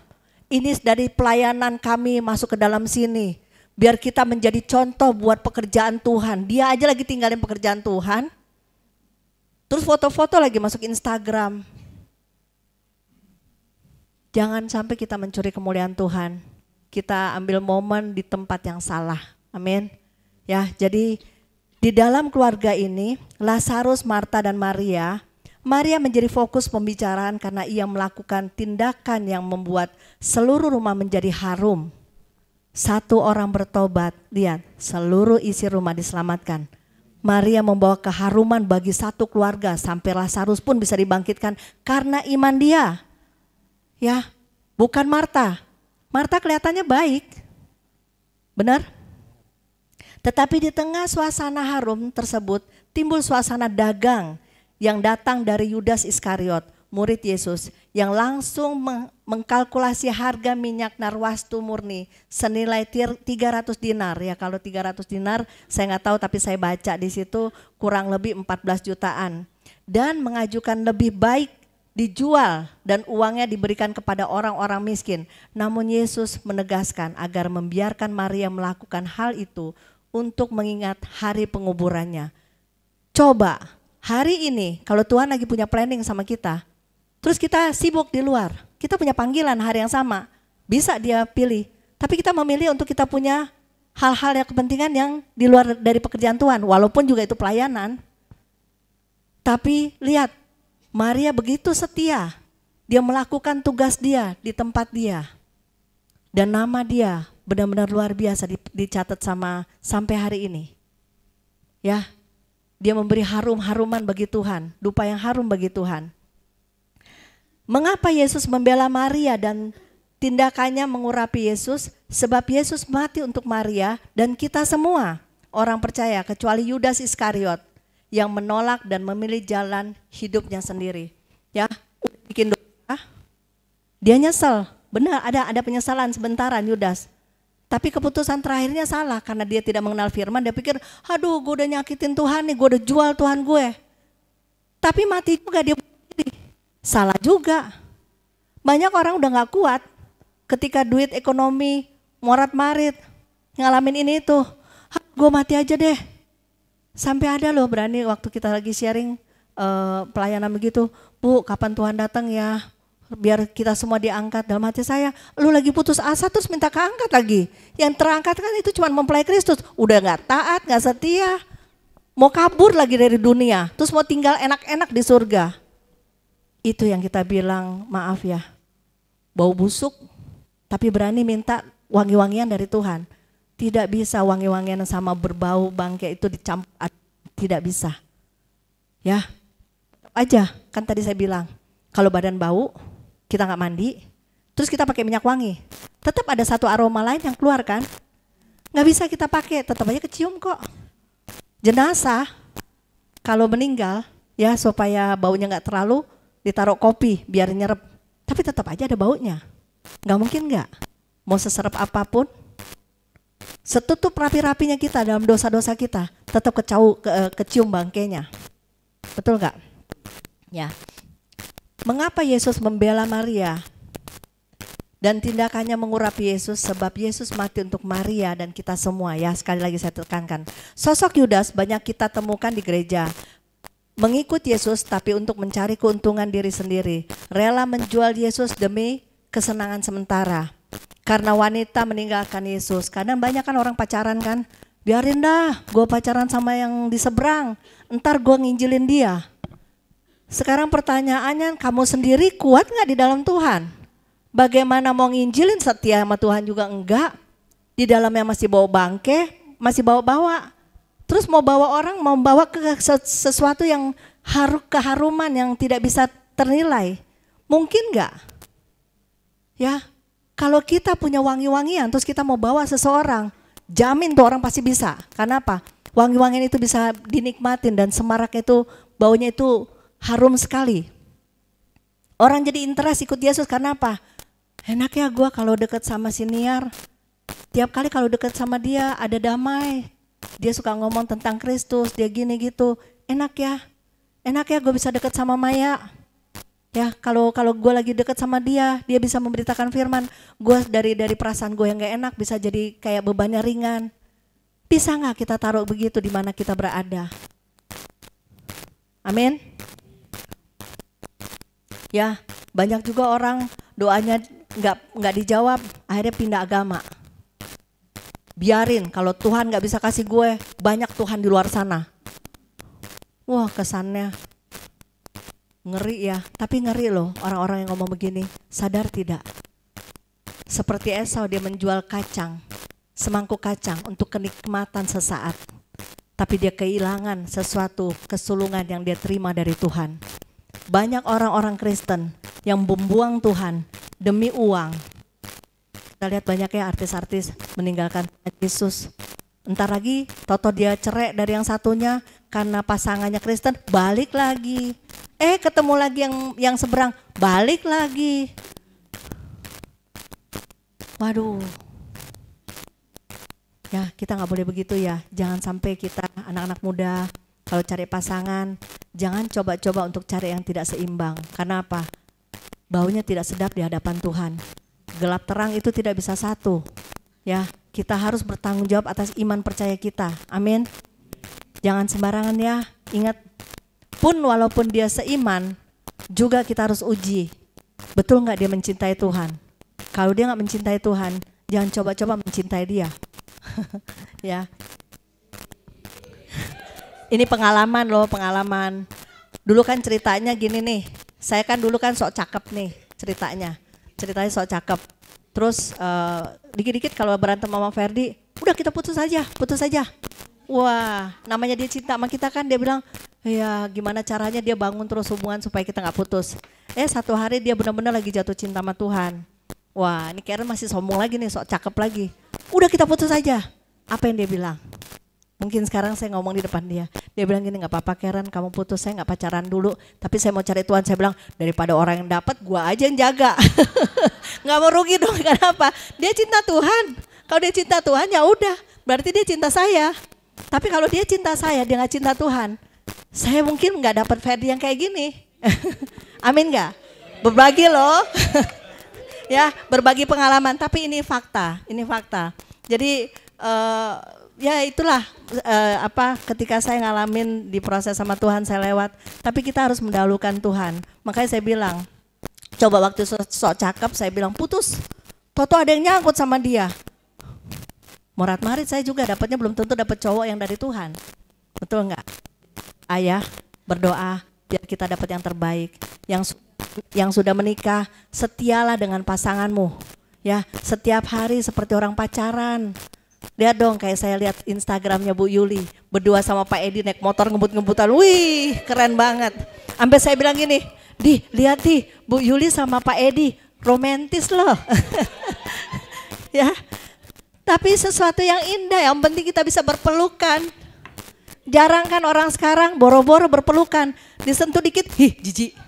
Speaker 1: Ini dari pelayanan kami masuk ke dalam sini. Biar kita menjadi contoh buat pekerjaan Tuhan. Dia aja lagi tinggalin pekerjaan Tuhan. Terus foto-foto lagi masuk Instagram. Jangan sampai kita mencuri kemuliaan Tuhan. Kita ambil momen di tempat yang salah. Amin. Ya, jadi di dalam keluarga ini, Lazarus, Marta dan Maria menjadi fokus pembicaraan karena ia melakukan tindakan yang membuat seluruh rumah menjadi harum. Satu orang bertobat, lihat, seluruh isi rumah diselamatkan. Maria membawa keharuman bagi satu keluarga sampai Lazarus pun bisa dibangkitkan karena iman dia. Ya, bukan Marta. Marta kelihatannya baik. Benar? Tetapi di tengah suasana harum tersebut timbul suasana dagang yang datang dari Yudas Iskariot, murid Yesus, yang langsung mengkalkulasi harga minyak narwastu murni senilai 300 dinar. Ya, kalau 300 dinar saya nggak tahu, tapi saya baca di situ kurang lebih 14 jutaan. Dan mengajukan lebih baik dijual dan uangnya diberikan kepada orang-orang miskin. Namun Yesus menegaskan agar membiarkan Maria melakukan hal itu untuk mengingat hari penguburannya. Coba hari ini kalau Tuhan lagi punya planning sama kita, terus kita sibuk di luar, kita punya panggilan hari yang sama, bisa dia pilih. Tapi kita memilih untuk kita punya hal-hal yang kepentingan yang di luar dari pekerjaan Tuhan, walaupun juga itu pelayanan. Tapi lihat, Maria begitu setia, dia melakukan tugas dia di tempat dia. Dan nama dia benar-benar luar biasa dicatat sampai hari ini. Ya, dia memberi harum-haruman bagi Tuhan, dupa yang harum bagi Tuhan. Mengapa Yesus membela Maria dan tindakannya mengurapi Yesus? Sebab Yesus mati untuk Maria dan kita semua orang percaya kecuali Yudas Iskariot yang menolak dan memilih jalan hidupnya sendiri. Ya, bikin dosa, dia nyesel. Benar, ada penyesalan sebentaran Yudas. Tapi keputusan terakhirnya salah karena dia tidak mengenal firman. Dia pikir, aduh gue udah nyakitin Tuhan nih, gue udah jual Tuhan gue. Tapi mati juga dia. Salah juga. Banyak orang udah gak kuat ketika duit ekonomi morat-marit, ngalamin ini itu. Gue mati aja deh. Sampai ada loh berani waktu kita lagi sharing pelayanan begitu, Bu kapan Tuhan datang ya, biar kita semua diangkat. Dalam hati saya, lu lagi putus asa terus minta keangkat lagi. Yang terangkat kan itu cuma mempelai Kristus, udah gak taat, gak setia, mau kabur lagi dari dunia, terus mau tinggal enak-enak di surga. Itu yang kita bilang, maaf ya, bau busuk, tapi berani minta wangi-wangian dari Tuhan. Tidak bisa wangi-wangian sama berbau bangkai itu dicampur, tidak bisa. Ya, aja kan tadi saya bilang, kalau badan bau, kita nggak mandi, terus kita pakai minyak wangi, tetap ada satu aroma lain yang keluar kan? Nggak bisa kita pakai, tetap aja kecium kok. Jenazah, kalau meninggal, ya supaya baunya nggak terlalu, ditaruh kopi biar nyerep, tapi tetap aja ada baunya. Nggak mungkin nggak? Mau seserap apapun, setutup rapi-rapinya kita dalam dosa-dosa kita, tetap kecium bangkainya. Betul gak? Ya. Mengapa Yesus membela Maria? Dan tindakannya mengurapi Yesus, sebab Yesus mati untuk Maria dan kita semua. Ya, sekali lagi saya tekankan. Sosok Yudas banyak kita temukan di gereja. Mengikut Yesus tapi untuk mencari keuntungan diri sendiri. Rela menjual Yesus demi kesenangan sementara. Karena wanita meninggalkan Yesus. Kadang banyak kan orang pacaran kan. Biarin dah gue pacaran sama yang di seberang. Ntar gue nginjilin dia. Sekarang pertanyaannya, kamu sendiri kuat gak di dalam Tuhan? Bagaimana mau nginjilin, setia sama Tuhan juga enggak. Di dalamnya masih bawa bangke, masih bawa-bawa. Terus mau bawa orang, mau bawa ke sesuatu yang keharuman yang tidak bisa ternilai. Mungkin enggak? Ya, kalau kita punya wangi-wangian terus kita mau bawa seseorang, jamin tuh orang pasti bisa. Karena apa? Wangi-wangian itu bisa dinikmatin dan semarak itu baunya itu harum sekali. Orang jadi interest ikut Yesus karena apa? Enak ya gue kalau deket sama si Niar. Tiap kali kalau deket sama dia ada damai. Dia suka ngomong tentang Kristus, dia gini gitu. Enak ya gue bisa deket sama Maya. Ya kalau gue lagi deket sama dia bisa memberitakan firman. Gue dari perasaan gue yang gak enak bisa jadi kayak bebannya ringan. Bisa gak kita taruh begitu di mana kita berada? Amin. Ya, banyak juga orang doanya nggak dijawab, akhirnya pindah agama. Biarin, kalau Tuhan nggak bisa kasih gue, banyak Tuhan di luar sana. Wah, kesannya ngeri ya, tapi ngeri loh orang-orang yang ngomong begini. Sadar tidak? Seperti Esau, dia menjual kacang, semangkuk kacang untuk kenikmatan sesaat. Tapi dia kehilangan sesuatu kesulungan yang dia terima dari Tuhan. Banyak orang-orang Kristen yang membuang Tuhan demi uang. Kita lihat banyaknya artis-artis meninggalkan Yesus. Entar lagi toto dia cerai dari yang satunya karena pasangannya Kristen, balik lagi. Ketemu lagi yang seberang, balik lagi. Waduh. Ya, kita nggak boleh begitu ya. Jangan sampai kita anak-anak muda kalau cari pasangan, jangan coba-coba untuk cari yang tidak seimbang. Karena apa? Baunya tidak sedap di hadapan Tuhan. Gelap terang itu tidak bisa satu. Ya, kita harus bertanggung jawab atas iman percaya kita. Amin. Jangan sembarangan ya. Ingat, pun walaupun dia seiman, juga kita harus uji. Betul nggak dia mencintai Tuhan? Kalau dia nggak mencintai Tuhan, jangan coba-coba mencintai dia. Ya. Ini pengalaman loh, pengalaman. Dulu kan ceritanya gini nih, saya kan dulu kan sok cakep nih ceritanya sok cakep. Terus dikit-dikit kalau berantem sama Ferdi, udah kita putus aja. Wah, namanya dia cinta sama kita kan, dia bilang, ya gimana caranya dia bangun terus hubungan supaya kita gak putus. Satu hari dia benar-benar lagi jatuh cinta sama Tuhan. Wah, ini Karen masih sombong lagi nih, sok cakep lagi. Udah kita putus aja. Apa yang dia bilang? Mungkin sekarang saya ngomong di depan dia. Dia bilang gini, gak apa-apa Karen, kamu putus, saya gak pacaran dulu. Tapi saya mau cari Tuhan. Saya bilang, daripada orang yang dapat, gua aja yang jaga. Gak mau rugi dong, kenapa? Dia cinta Tuhan. Kalau dia cinta Tuhan ya udah, berarti dia cinta saya. Tapi kalau dia cinta saya, dia gak cinta Tuhan. Saya mungkin gak dapat Ferdi yang kayak gini. Amin gak? Berbagi loh. Ya, berbagi pengalaman. Tapi ini fakta. Jadi ya itulah ketika saya ngalamin di proses sama Tuhan saya lewat. Tapi kita harus mendahulukan Tuhan. Makanya saya bilang, coba waktu sok cakep saya bilang putus. Toto ada yang nyangkut sama dia. Morat-marit saya juga dapatnya belum tentu dapat cowok yang dari Tuhan. Betul enggak? Ayah berdoa biar kita dapat yang terbaik. Yang sudah menikah, setialah dengan pasanganmu. Ya, setiap hari seperti orang pacaran. Lihat dong, kayak saya lihat Instagramnya Bu Yuli berdua sama Pak Edi naik motor ngebut-ngebutan. Wih, keren banget. Sampai saya bilang gini, lihat Bu Yuli sama Pak Edi romantis loh. Ya, tapi sesuatu yang indah, yang penting kita bisa berpelukan. Jarang kan orang sekarang boro-boro berpelukan, disentuh dikit, jijik.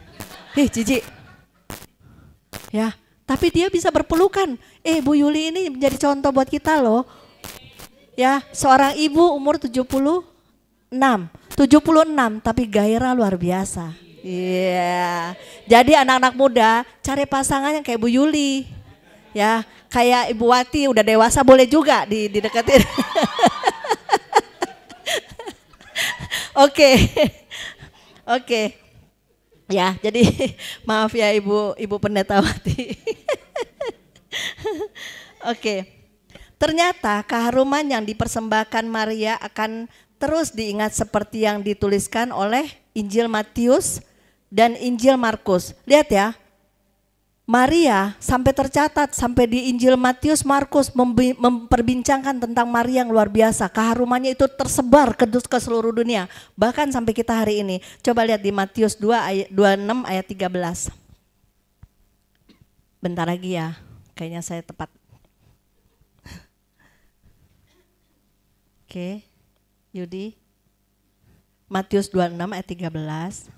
Speaker 1: Ya, Tapi dia bisa berpelukan. Bu Yuli ini menjadi contoh buat kita loh. Ya, seorang ibu umur 76 tapi gairah luar biasa. Iya. Jadi anak-anak muda cari pasangan yang kayak Bu Yuli. Ya, kayak Ibu Wati udah dewasa boleh juga dideketin. Oke. Ya, jadi maaf ya Ibu Pendeta Wati. Oke. Ternyata keharuman yang dipersembahkan Maria akan terus diingat seperti yang dituliskan oleh Injil Matius dan Injil Markus. Lihat ya, Maria sampai tercatat sampai di Injil Matius Markus memperbincangkan tentang Maria yang luar biasa. Keharumannya itu tersebar ke seluruh dunia, bahkan sampai kita hari ini. Coba lihat di Matius 26 ayat 13. Bentar lagi ya, kayaknya saya tepat. Oke, Yudi. Matius 26 ayat 13.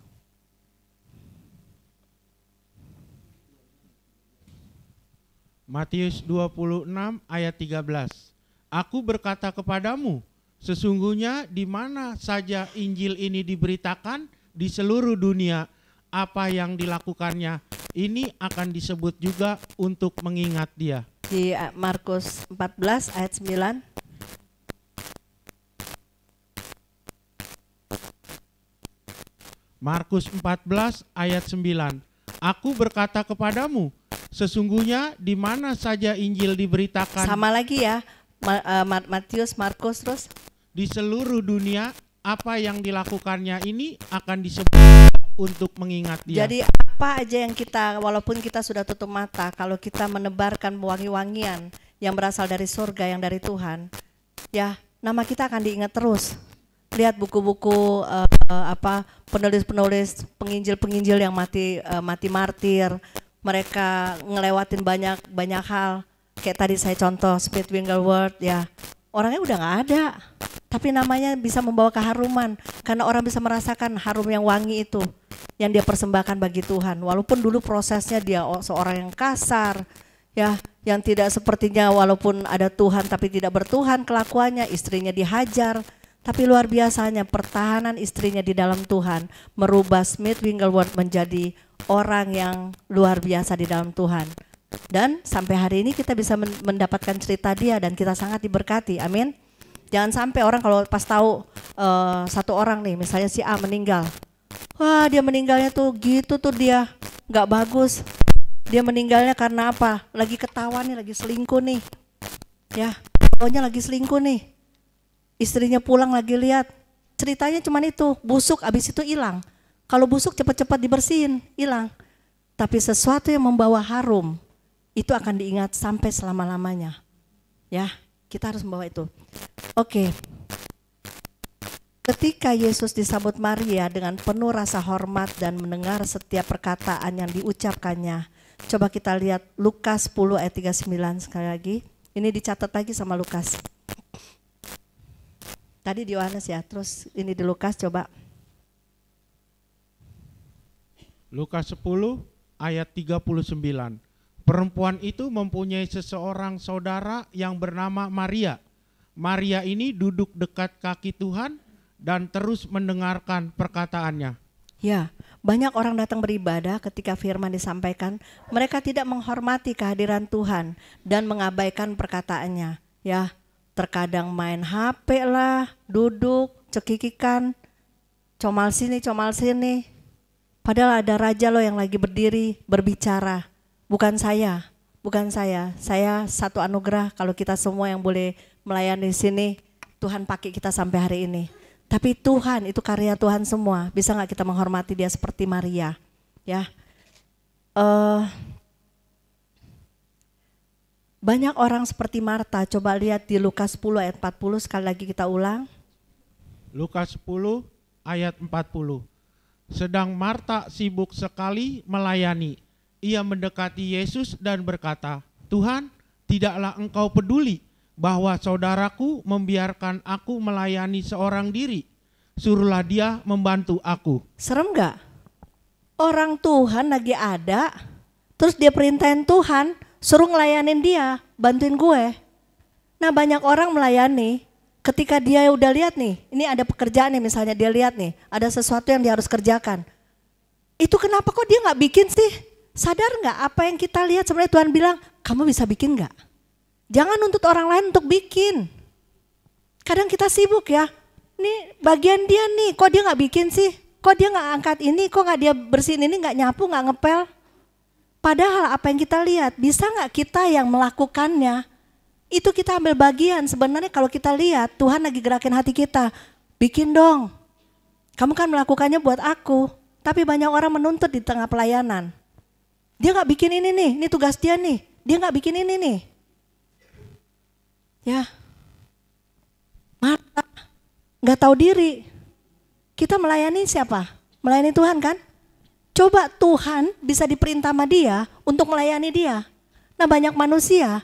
Speaker 2: Matius 26 ayat 13. Aku berkata kepadamu, sesungguhnya di mana saja Injil ini diberitakan di seluruh dunia, apa yang dilakukannya ini akan disebut juga untuk mengingat dia.
Speaker 1: Di Markus 14 ayat 9.
Speaker 2: Markus 14 ayat 9. Aku berkata kepadamu, sesungguhnya di mana saja Injil diberitakan.
Speaker 1: Sama lagi ya, Matius, Markus terus.
Speaker 2: Di seluruh dunia, apa yang dilakukannya ini akan disebut untuk mengingat dia.
Speaker 1: Jadi apa aja yang kita, walaupun kita sudah tutup mata, kalau kita menebarkan wangi-wangian yang berasal dari surga, yang dari Tuhan, ya nama kita akan diingat terus. Lihat buku-buku penulis-penulis, penginjil-penginjil yang mati martir, mereka ngelewatin banyak hal. Kayak tadi saya contoh Smith Wigglesworth, ya orangnya udah nggak ada, tapi namanya bisa membawa keharuman karena orang bisa merasakan harum yang wangi itu yang dia persembahkan bagi Tuhan. Walaupun dulu prosesnya dia seorang yang kasar, ya yang tidak sepertinya, walaupun ada Tuhan tapi tidak bertuhan kelakuannya, istrinya dihajar. Tapi luar biasanya pertahanan istrinya di dalam Tuhan merubah Smith Wigglesworth menjadi orang yang luar biasa di dalam Tuhan. Dan sampai hari ini kita bisa mendapatkan cerita dia dan kita sangat diberkati, amin. Jangan sampai orang kalau pas tahu satu orang nih, misalnya si A meninggal, wah dia meninggalnya tuh gitu tuh, dia gak bagus. Dia meninggalnya karena apa? Lagi ketahuan nih, lagi selingkuh nih. Ya, pokoknya lagi selingkuh nih. Istrinya pulang lagi lihat, ceritanya cuman itu, busuk abis itu hilang. Kalau busuk cepat-cepat dibersihin, hilang. Tapi sesuatu yang membawa harum, itu akan diingat sampai selama-lamanya. Ya, kita harus membawa itu. Oke. Ketika Yesus disambut Maria dengan penuh rasa hormat dan mendengar setiap perkataan yang diucapkannya. Coba kita lihat Lukas 10 ayat 39 sekali lagi. Ini dicatat lagi sama Lukas. Tadi di Yohanes ya, terus ini di Lukas coba.
Speaker 2: Lukas 10 ayat 39. Perempuan itu mempunyai seseorang saudara yang bernama Maria. Maria ini duduk dekat kaki Tuhan dan terus mendengarkan perkataannya.
Speaker 1: Ya, banyak orang datang beribadah ketika firman disampaikan, mereka tidak menghormati kehadiran Tuhan dan mengabaikan perkataannya. Ya, terkadang main HP lah, duduk, cekikikan, comal sini. Padahal ada raja loh yang lagi berdiri berbicara. Bukan saya. Saya satu anugerah kalau kita semua yang boleh melayani di sini, Tuhan pakai kita sampai hari ini. Tapi Tuhan itu karya Tuhan semua. Bisa nggak kita menghormati dia seperti Maria? Ya. Banyak orang seperti Marta, coba lihat di Lukas 10 ayat 40, sekali lagi kita ulang.
Speaker 2: Lukas 10 ayat 40. Sedang Marta sibuk sekali melayani. Ia mendekati Yesus dan berkata, Tuhan, tidaklah engkau peduli bahwa saudaraku membiarkan aku melayani seorang diri. Suruhlah dia membantu aku.
Speaker 1: Serem gak? Orang Tuhan lagi ada, Terus dia perintahin Tuhan, suruh ngelayanin dia, bantuin gue. Nah banyak orang melayani, ketika dia udah lihat nih, ini ada pekerjaan nih misalnya dia lihat nih, ada sesuatu yang dia harus kerjakan. Itu kenapa kok dia gak bikin sih? Sadar gak apa yang kita lihat sebenarnya Tuhan bilang, kamu bisa bikin gak? Jangan nuntut orang lain untuk bikin. Kadang kita sibuk ya, nih bagian dia nih, kok dia gak bikin sih? Kok dia gak angkat ini, kok gak dia bersihin ini, gak nyapu, gak ngepel? Padahal apa yang kita lihat, bisa gak kita yang melakukannya? Itu kita ambil bagian. Sebenarnya kalau kita lihat, Tuhan lagi gerakin hati kita. Bikin dong. Kamu kan melakukannya buat aku. Tapi banyak orang menuntut di tengah pelayanan. Dia gak bikin ini nih, ini tugas dia nih. Dia gak bikin ini nih. Ya. Marta gak tahu diri. Kita melayani siapa? Melayani Tuhan kan? Coba Tuhan bisa diperintah sama dia untuk melayani dia. Nah banyak manusia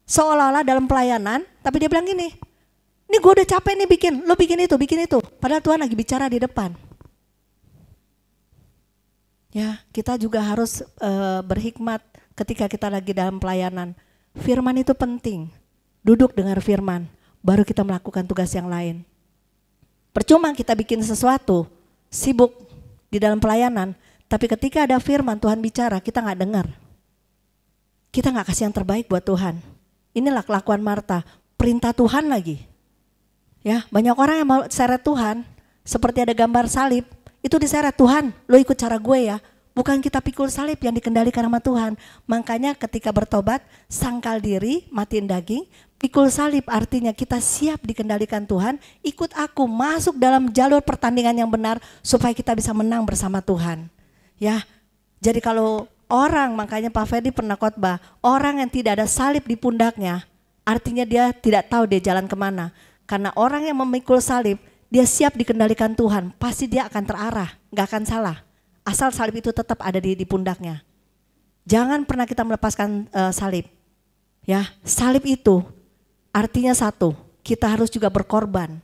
Speaker 1: seolah-olah dalam pelayanan, tapi dia bilang gini, ini gue udah capek nih bikin, lo bikin itu. Padahal Tuhan lagi bicara di depan. Ya, kita juga harus berhikmat ketika kita lagi dalam pelayanan. Firman itu penting, duduk dengar firman, baru kita melakukan tugas yang lain. Percuma kita bikin sesuatu, sibuk di dalam pelayanan, tapi ketika ada firman Tuhan bicara, kita gak dengar. Kita gak kasih yang terbaik buat Tuhan. Inilah kelakuan Marta, perintah Tuhan lagi. Ya, banyak orang yang mau seret Tuhan, seperti ada gambar salib, itu diseret Tuhan, lo ikut cara gue ya. Bukan kita pikul salib yang dikendalikan sama Tuhan. Makanya ketika bertobat, sangkal diri, matiin daging, pikul salib artinya kita siap dikendalikan Tuhan, ikut aku masuk dalam jalur pertandingan yang benar supaya kita bisa menang bersama Tuhan. Ya, jadi kalau orang, makanya Pak Ferdi pernah khotbah, orang yang tidak ada salib di pundaknya, artinya dia tidak tahu dia jalan kemana. Karena orang yang memikul salib, dia siap dikendalikan Tuhan, pasti dia akan terarah, gak akan salah. Asal salib itu tetap ada di pundaknya. Jangan pernah kita melepaskan salib. Ya, salib itu artinya satu, kita harus juga berkorban.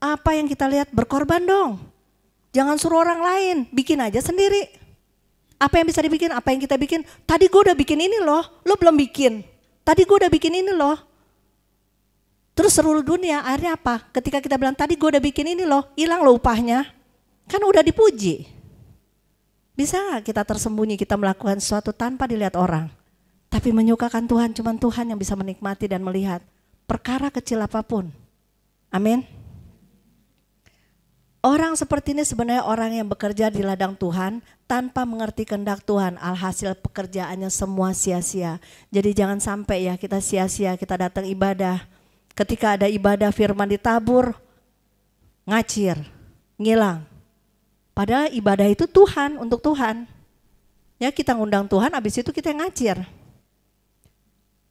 Speaker 1: Apa yang kita lihat, berkorban dong. Jangan suruh orang lain, bikin aja sendiri. Apa yang bisa dibikin, apa yang kita bikin. Tadi gue udah bikin ini loh, lo belum bikin. Tadi gue udah bikin ini loh. Terus seluruh dunia akhirnya apa? Ketika kita bilang tadi gue udah bikin ini loh, hilang loh upahnya. Kan udah dipuji. Bisa gak kita tersembunyi, kita melakukan sesuatu tanpa dilihat orang. Tapi menyukakan Tuhan, cuman Tuhan yang bisa menikmati dan melihat. Perkara kecil apapun. Amin. Orang seperti ini sebenarnya orang yang bekerja di ladang Tuhan tanpa mengerti kehendak Tuhan, alhasil pekerjaannya semua sia-sia. Jadi jangan sampai ya kita sia-sia, kita datang ibadah. Ketika ada ibadah firman ditabur, ngacir, ngilang. Padahal ibadah itu Tuhan, untuk Tuhan. Ya kita ngundang Tuhan, habis itu kita ngacir.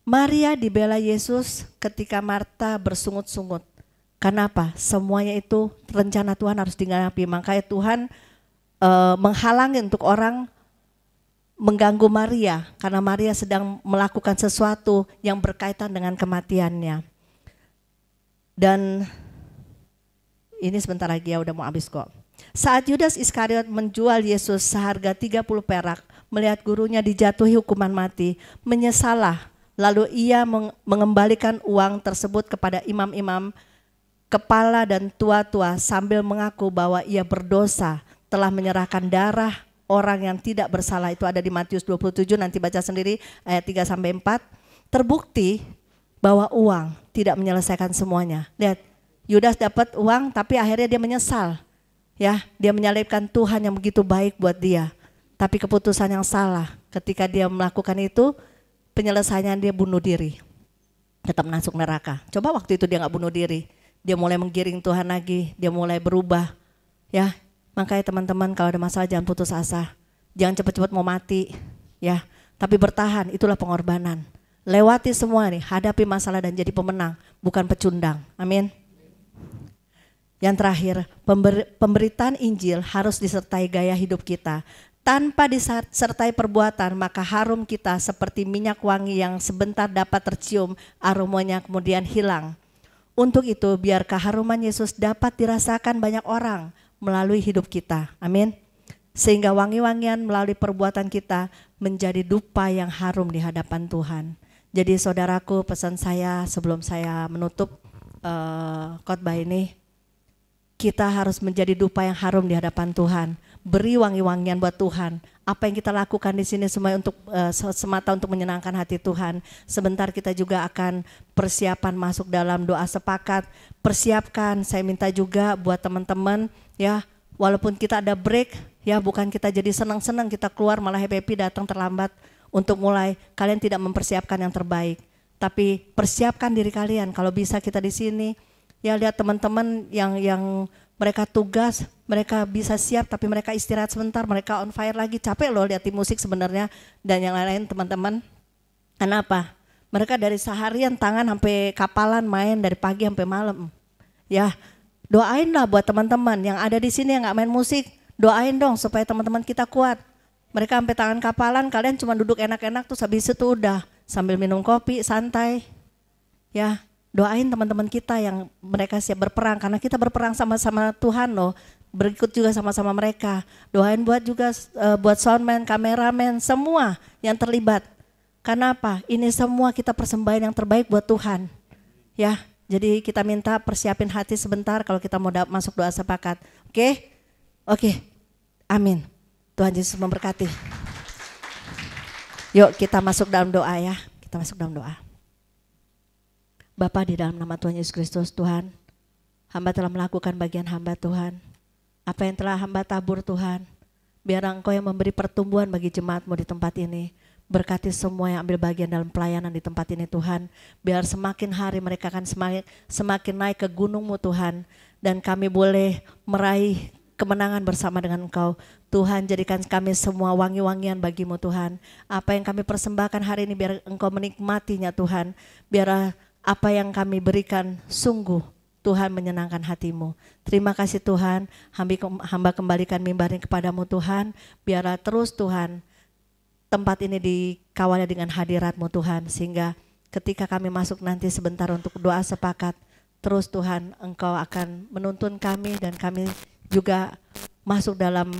Speaker 1: Maria dibela Yesus ketika Marta bersungut-sungut. Kenapa? Semuanya itu rencana Tuhan harus digenapi. Makanya Tuhan menghalangi untuk orang mengganggu Maria. Karena Maria sedang melakukan sesuatu yang berkaitan dengan kematiannya. Dan ini sebentar lagi ya, udah mau habis kok. Saat Yudas Iskariot menjual Yesus seharga 30 perak, melihat gurunya dijatuhi hukuman mati, menyesalah. Lalu ia mengembalikan uang tersebut kepada imam-imam, kepala dan tua-tua sambil mengaku bahwa ia berdosa telah menyerahkan darah orang yang tidak bersalah. Itu ada di Matius 27, nanti baca sendiri ayat 3-4. Terbukti bahwa uang tidak menyelesaikan semuanya. Lihat, Yudas dapat uang tapi akhirnya dia menyesal. Ya, dia menyalibkan Tuhan yang begitu baik buat dia. Tapi keputusan yang salah ketika dia melakukan itu, penyelesaiannya dia bunuh diri. Tetap masuk neraka. Coba waktu itu dia gak bunuh diri. Dia mulai menggiring Tuhan lagi, dia mulai berubah. Ya, makanya teman-teman kalau ada masalah jangan putus asa. Jangan cepat-cepat mau mati. Ya, tapi bertahan, itulah pengorbanan. Lewati semua nih, hadapi masalah dan jadi pemenang, bukan pecundang. Amin. Yang terakhir, pemberitaan Injil harus disertai gaya hidup kita. Tanpa disertai perbuatan, maka harum kita seperti minyak wangi yang sebentar dapat tercium, aromanya kemudian hilang. Untuk itu, biar keharuman Yesus dapat dirasakan banyak orang melalui hidup kita. Amin. Sehingga wangi-wangian melalui perbuatan kita menjadi dupa yang harum di hadapan Tuhan. Jadi saudaraku, pesan saya sebelum saya menutup khotbah ini, kita harus menjadi dupa yang harum di hadapan Tuhan. Beri wangi-wangian buat Tuhan. Apa yang kita lakukan di sini semua untuk semata untuk menyenangkan hati Tuhan. Sebentar kita juga akan persiapan masuk dalam doa sepakat. Persiapkan, saya minta juga buat teman-teman ya, walaupun kita ada break ya, bukan kita jadi senang-senang kita keluar malah happy datang terlambat untuk mulai. Kalian tidak mempersiapkan yang terbaik, tapi persiapkan diri kalian. Kalau bisa kita di sini ya, lihat teman-teman yang mereka tugas, mereka bisa siap tapi mereka istirahat sebentar, mereka on fire lagi, capek loh lihat tim musik sebenarnya dan yang lain-lain teman-teman. Kenapa? Mereka dari seharian tangan sampai kapalan main dari pagi sampai malam. Ya, doainlah buat teman-teman yang ada di sini yang nggak main musik, doain dong supaya teman-teman kita kuat. Mereka sampai tangan kapalan, kalian cuma duduk enak-enak tuh habis itu udah sambil minum kopi santai. Ya, doain teman-teman kita yang mereka siap berperang, karena kita berperang sama-sama Tuhan loh. Berikut juga sama-sama mereka. Doain buat juga buat soundman, kameramen, semua yang terlibat. Karena apa? Ini semua kita persembahan yang terbaik buat Tuhan. Ya, jadi kita minta persiapin hati sebentar kalau kita mau masuk doa sepakat. Oke? Oke. Amin. Tuhan Yesus memberkati. Yuk kita masuk dalam doa ya. Kita masuk dalam doa. Bapa, di dalam nama Tuhan Yesus Kristus, Tuhan, hamba telah melakukan bagian hamba Tuhan. Apa yang telah hamba tabur Tuhan, biar Engkau yang memberi pertumbuhan bagi jemaat-Mu di tempat ini. Berkati semua yang ambil bagian dalam pelayanan di tempat ini Tuhan. Biar semakin hari mereka akan semakin naik ke gunung-Mu Tuhan. Dan kami boleh meraih kemenangan bersama dengan Engkau. Tuhan, jadikan kami semua wangi-wangian bagi-Mu Tuhan. Apa yang kami persembahkan hari ini biar Engkau menikmatinya Tuhan. Biar apa yang kami berikan sungguh Tuhan menyenangkan hati-Mu. Terima kasih Tuhan, hamba kembalikan mimbar ini kepadamu Tuhan. Biarlah terus Tuhan tempat ini dikawali dengan hadirat-Mu Tuhan. Sehingga ketika kami masuk nanti sebentar untuk doa sepakat, terus Tuhan Engkau akan menuntun kami dan kami juga masuk dalam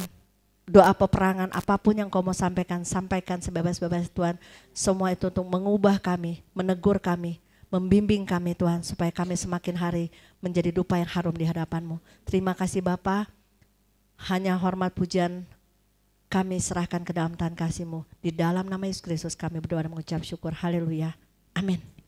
Speaker 1: doa peperangan. Apapun yang Kau mau sampaikan, sampaikan sebebas-bebas Tuhan. Semua itu untuk mengubah kami, menegur kami, membimbing kami Tuhan, supaya kami semakin hari menjadi dupa yang harum di hadapan-Mu. Terima kasih Bapa, hanya hormat pujian kami serahkan ke dalam tangan kasih-Mu. Di dalam nama Yesus Kristus kami berdoa dan mengucap syukur. Haleluya. Amin.